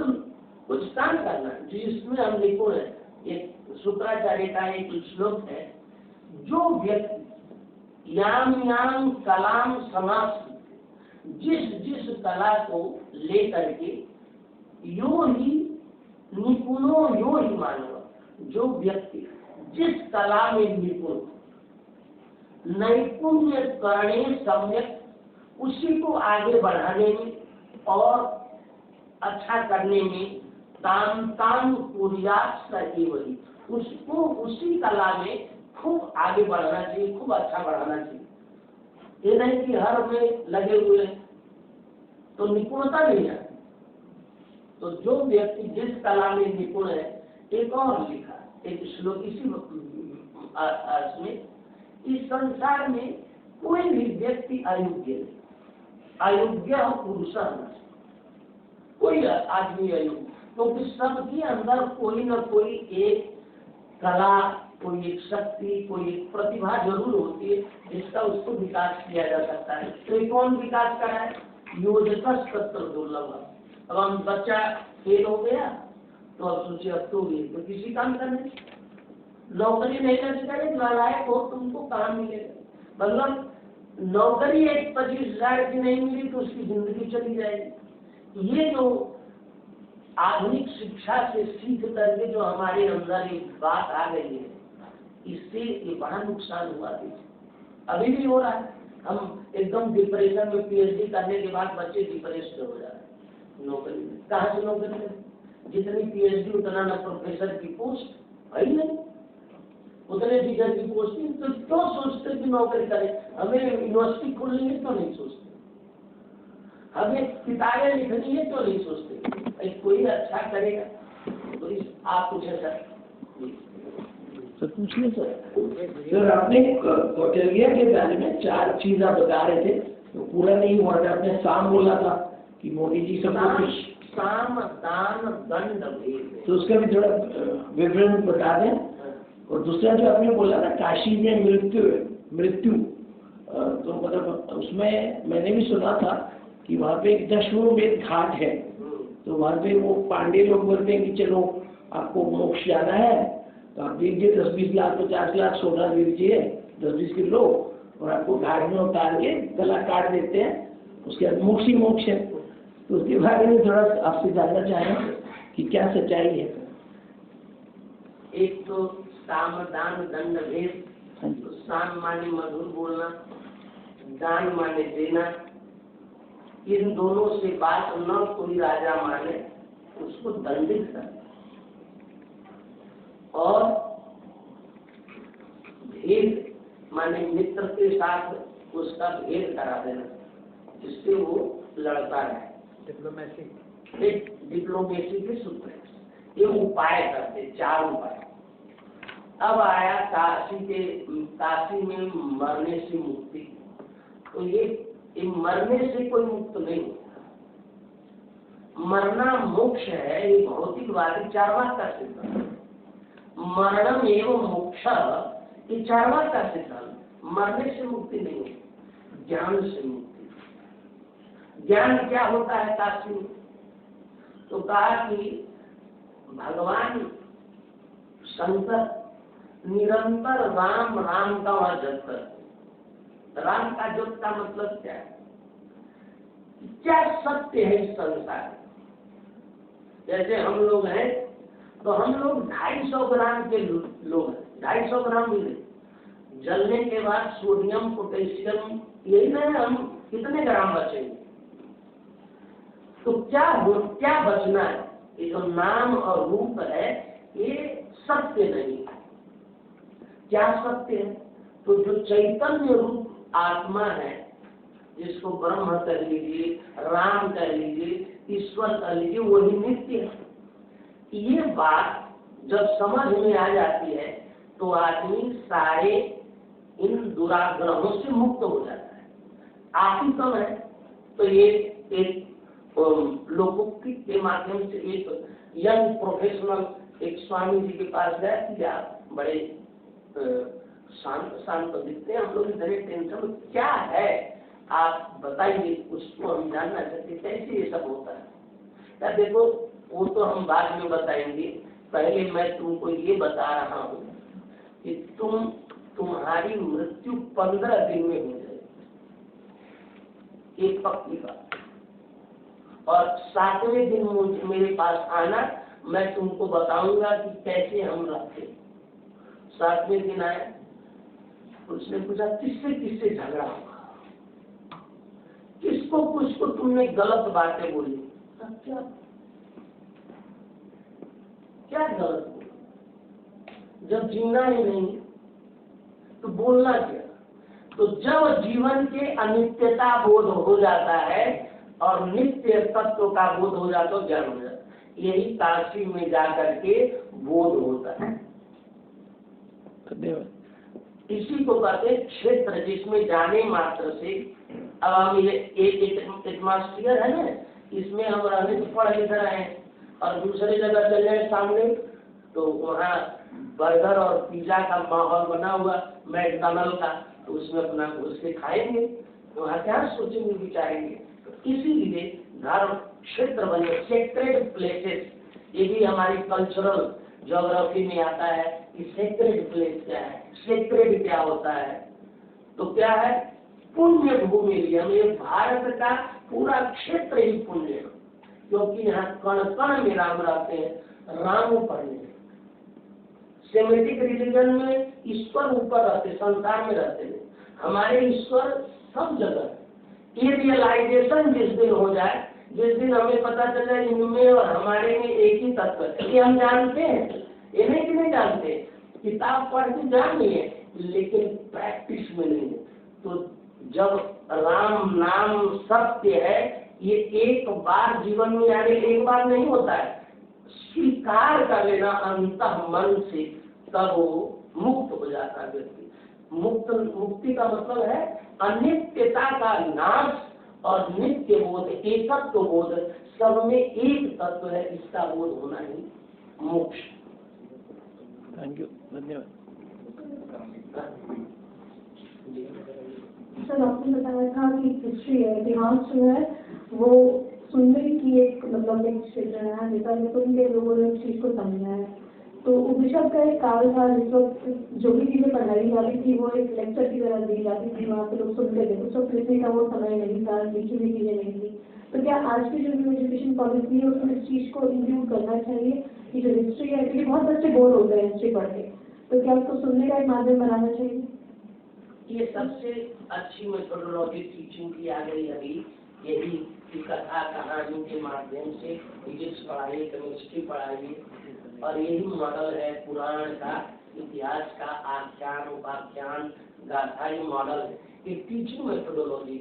कुछ काम करना जिसमें हम निपुण है। एक शुक्राचार्य का एक श्लोक है, जो व्यक्ति याम याम कलाम समाप्त, जिस कला को लेकर के यो ही निपुणो यो ही मानव, जो व्यक्ति जिस कला में निपुण, नैपुण्य करने सम्यक, उसी को आगे बढ़ाने में और अच्छा करने में ताम ताम कुर्यात सही वही, उसको उसी कला में खूब आगे बढ़ना चाहिए, खूब अच्छा बढ़ाना चाहिए। ये नहीं कि हर में लगे हुए तो निपुणता नहीं है। तो जो व्यक्ति जिस कला में निपुण है, एक और लिखा एक श्लोक इसी में, इस संसार में कोई भी व्यक्ति अयोग्य नहीं, अयोग्य पुरुष कोई आदमी अयोग्य, क्योंकि सबके अंदर कोई न कोई एक कला, कोई एक शक्ति, कोई एक प्रतिभा जरूर होती है जिसका उसको विकास किया जा सकता है। तो कौन विकास कराए? योजकस तत्र दुर्लभ। अब हम बच्चा फेल हो गया तो अब सोचिए अब तो किसी काम करने, नौकरी नहीं लग करे, नालायक हो तुमको काम मिलेगा। मतलब नौकरी एक 25,000 की नहीं मिली तो उसकी जिंदगी चली जाएगी। ये जो आधुनिक शिक्षा से सीख करके जो हमारे अंदर एक बात आ गई है, इससे ये बड़ा नुकसान हुआ है। अभी भी हो रहा है। हम एकदम डिप्रेशन में, पीएचडी करने के बाद बच्चे डिप्रेशन हो जा रहे हैं। नौकरी में कहाँ से नौकरी में? जितनी पीएचडी उतना न प्रोफेसर की पोस्ट है ही नहीं, उतने टीचर की पोस्ट नहीं। तो क्यों सोचते कि नौकरी करें? हमें यूनिवर्सिटी खोलनी है, क्यों नहीं सोचते? हमें किताबें लिखनी है, क्यों नहीं सोचते? कोई अच्छा करेगा तो आप कुछ ऐसा सर पूछ लें सर आपने कौटिल्य के बारे में 4 चीज आप बता रहे थे, तो पूरा नहीं हुआ था। आपने साम बोला था कि मोदी जी सबको कुछ साम दान दंड भेद, तो उसका भी थोड़ा विवरण बता दें। और दूसरा जो आपने बोला ना काशी में मृत्यु तो मतलब उसमें मैंने भी सुना था कि वहाँ पे एक दशमेध घाट है, तो वहाँ पे वो पांडे लोग बोलते हैं कि चलो आपको मोक्ष जाना है तो आप दीजिए 10-20 लाख 50 लाख सोना दे दीजिए 10-20 किलो, और आपको घाट में उतार के गला काट देते हैं, उसके बाद मोक्ष ही मोक्ष है। तो उसके बारे में थोड़ा आपसे जानना चाहें कि क्या सच्चाई है। एक तो साम दान दंड भेद। तो साम माने मधुर बोलना, दान माने देना। इन दोनों से बात न कोई राजा माने उसको दंडित कर, और भेद माने मित्र के साथ उसका भेद करा देना जिससे वो लड़ता है। डिप्लोमेसी के सूत्र ये उपाय करते, 4 उपाय। अब आया काशी में मरने से मुक्ति। तो ये मरने से कोई मुक्त नहीं होता। मरना मोक्ष है, ये भौतिकवादी चार्वाक का सिद्धांत। मरणम एवं मोक्ष, ये चार्वाक का सिद्धांत। मरने से मुक्ति नहीं होती, ज्ञान से मुक्ति। ज्ञान क्या होता है काशी में? तो कहा कि भगवान शंकर निरंतर राम राम का वहां जप करते। राम का जप का मतलब क्या है? क्या सत्य है इस संसार में? जैसे हम लोग हैं तो हम लोग 250 ग्राम के लोग हैं, 250 ग्राम भी नहीं। जलने के बाद सोडियम पोटेशियम यही ना, हम कितने ग्राम बचेंगे? तो क्या बचना है? ये जो नाम और रूप है ये सत्य नहीं है। क्या सत्य है? तो जो चैतन्य रूप आत्मा है, जिसको ब्रह्म कह लीजिए, राम कह लीजिए, ईश्वर कह लीजिए, वही नित्य है। ये बात जब समझ में आ जाती है तो आदमी सारे इन दुराग्रहों से मुक्त हो जाता है। आखिर कम है तो ये एक लोकोक्ति के माध्यम से एक यंग प्रोफेशनल एक स्वामी जी के पास गया कि आप बड़े शांत दिखते हैं, हम लोग इतने टेंशन क्या है आप बताइए, उसको हम जानना चाहते कैसे ये सब होता है। क्या देखो वो तो हम बाद में बताएंगे, पहले मैं तुमको ये बता रहा हूँ कि तुम्हारी मृत्यु 15 दिन में हो जाएगी, एक पक्की बात। और 7वें दिन मेरे पास आना, मैं तुमको बताऊंगा कि कैसे हम रहते। 7वें दिन आए, उसने पूछा किससे झगड़ा हुआ, किसको तुमने गलत बातें बोली? क्या गलत बोला? जब जीना ही नहीं तो बोलना क्या? तो जब जीवन के अनित्यता बोध हो जाता है और नित्य तत्व का बोध हो जाता है, ज्ञान हो जाता है। यही काशी में जाकर के बोध होता है। इसी को कहते हैं क्षेत्र, जिसमें जाने मात्र से। अब हम ये एक एटमॉस्फेयर है ना, इसमें हम रहने से पढ़ लिख रहे हैं, और दूसरी जगह चले जाए सामने तो वहाँ बर्गर और पिज्जा का माहौल बना हुआ, मैकडॉनल्ड का, तो उसमें अपना घुस के खाएंगे, तो वहाँ क्या सोचेंगे विचारेंगे। तो इसीलिए धर्म क्षेत्र बने, सेक्रेड प्लेसेस। ये भी हमारी कल्चरल ज्योग्राफी में आता है कि सेक्रेड प्लेस क्या है, सेक्रेड क्या होता है। तो क्या है? पुण्य भूमि। हमें भारत का पूरा क्षेत्र ही पुण्य है। क्योंकि यहाँ कण कण में राम रहते हैं, राम पढ़ने। सेमेटिक रिलीजन में ईश्वर ऊपर रहते, संसार में रहते हैं, हमारे ईश्वर सब जगह। ये रियलाइजेशन जिस दिन हो जाए, जिस दिन हमें पता चले इनमें और हमारे में एक ही तत्व है, ये हम जानते हैं, ये नहीं कि नहीं जानते, किताब पढ़ के जान लिए, लेकिन प्रैक्टिस में नहीं। तो जब राम नाम सत्य है, ये एक बार जीवन में आने, एक बार नहीं होता है, स्वीकार कर लेना अंतः मन से, तब वो मुक्त हो जाता है व्यक्ति। मुक्ति का मतलब है अनित्यता का नाश और नित्य बोध, एकत्व बोध, सब में एक तत्व है, इसका बोध होना ही मोक्ष। थैंक यू, धन्यवाद। सर, आपने बताया था कि हिस्ट्री है, इतिहास जो है वो सुनने की एक मतलब एक क्षेत्र है, जैसा सुन के लोगों ने उस चीज को समझा है। तो उपनिषद का एक काल था जिस वक्त जो भी चीजें पढ़ाई जाती थी वो एक लेक्चर की तरह दी जाती थी, वहाँ पे लोग सुनते थे। उस वक्त लिखने का वो समय नहीं था, लिखी हुई चीजें नहीं थी। तो क्या आज की जो न्यू एजुकेशन पॉलिसी है उसमें इस चीज को इंक्लूड करना चाहिए कि जो हिस्ट्री है, क्योंकि बहुत बच्चे बोर होते हैं हिस्ट्री पढ़ के, तो क्या उसको सुनने का एक माध्यम बनाना चाहिए? ये सबसे अच्छी मेथोडोलॉजी टीचिंग की आ गई अभी, यही कि कथा कहानी के माध्यम से फिजिक्स पढ़ाइए, केमिस्ट्री पढ़ाइए, और यही मॉडल है पुराण का, इतिहास का, आख्यान उपाख्यान गाथा, ये मॉडल है। ये टीचिंग मेथोडोलॉजी,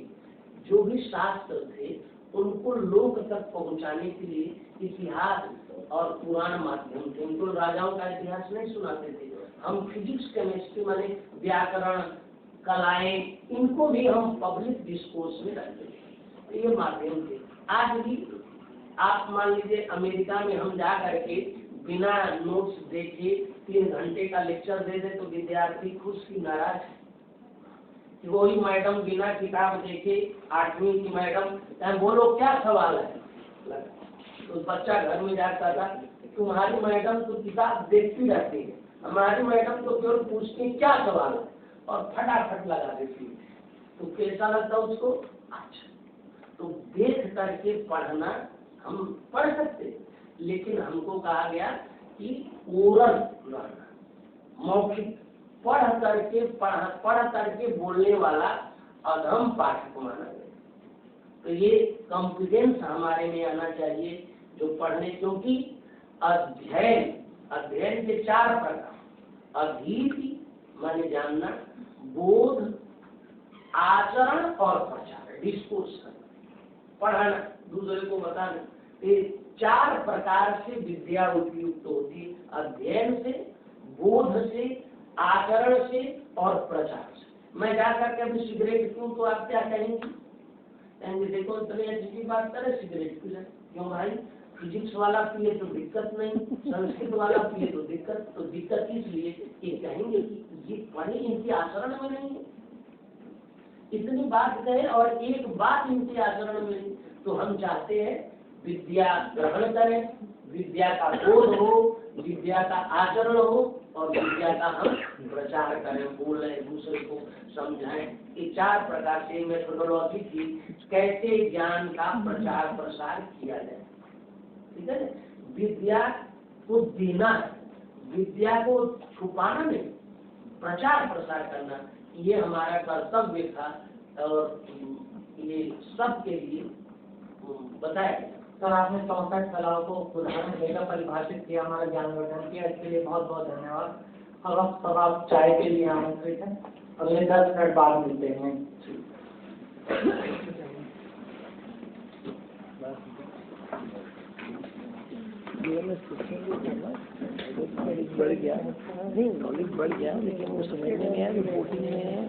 जो भी शास्त्र थे उनको लोग तक पहुंचाने के लिए इतिहास और पुराण माध्यम थे। उनको राजाओं का इतिहास नहीं सुनाते थे, हम फिजिक्स केमिस्ट्री माने व्याकरण कलाएं, इनको भी हम पब्लिक डिस्कोर्स में रखते थे, ये माध्यम थे। आज भी आप मान लीजिए अमेरिका में हम जा करके बिना नोट्स देखे 3 घंटे का लेक्चर दे दे तो विद्यार्थी खुश की नाराज। वही मैडम बिना किताब देखे 8वीं की मैडम, बोलो क्या सवाल है, तो बच्चा घर में जाता था, तुम्हारी मैडम तो किताब देखती रहती है, हमारी मैडम तो केवल पूछती क्या सवाल है और फटाफट लगा देती है। तो कैसा लगता उसको? अच्छा। तो देख करके पढ़ना हम पढ़ सकते, लेकिन हमको कहा गया कि ओरल लर्नर, मौखिक पढ़ करके बोलने वाला अधम पाठक माना गया। तो ये कॉन्फिडेंस हमारे में आना चाहिए जो पढ़ने, क्योंकि अध्ययन के 4 प्रकार, अधीति माने जानना, बोध, आचरण और प्रचार, डिस्कोर्स करना, पढ़ाना, दूसरे को बताना। ये 4 प्रकार से विद्या उपयुक्त होती है, अध्ययन से, बोध से, आचरण से और प्रचार से। मैं जाकर के अभी सिगरेट पीऊं तो आप क्या कहेंगे? कहेंगे देखो इतनी अच्छी बात करे, सिगरेट पी ले। क्यों भाई? फिजिक्स वाला पिए तो दिक्कत नहीं, संस्कृत वाला पिए तो दिक्कत। तो दिक्कत इसलिए कि कहेंगे कि ये पढ़े, इनके आचरण में नहीं है। इतनी बात कहे और एक बात इनके आचरण में नहीं। तो हम चाहते हैं विद्या ग्रहण करें, विद्या का बोध हो, विद्या का आचरण हो और विद्या का हम प्रचार करें, बोलें, दूसरे को समझाएं। ये 4 प्रकार से मेथोडोलॉजी थी कैसे ज्ञान का प्रचार प्रसार किया जाए। ठीक है, विद्या को देना है, विद्या को छुपाना नहीं, प्रचार प्रसार करना, ये हमारा कर्तव्य था और ये सबके लिए बताया गया। सर, आपने 64 कलाओं को उदाहरण देकर परिभाषित किया, हमारा ज्ञानवर्धन किया, इसके लिए बहुत बहुत धन्यवाद। अब आप चाय के लिए आमंत्रित हैं, अगले 10 मिनट बाद मिलते हैं। बढ़ गया नहीं, नॉलेज बढ़ गया, लेकिन वो समझ में नहीं आया, रिपोर्टिंग में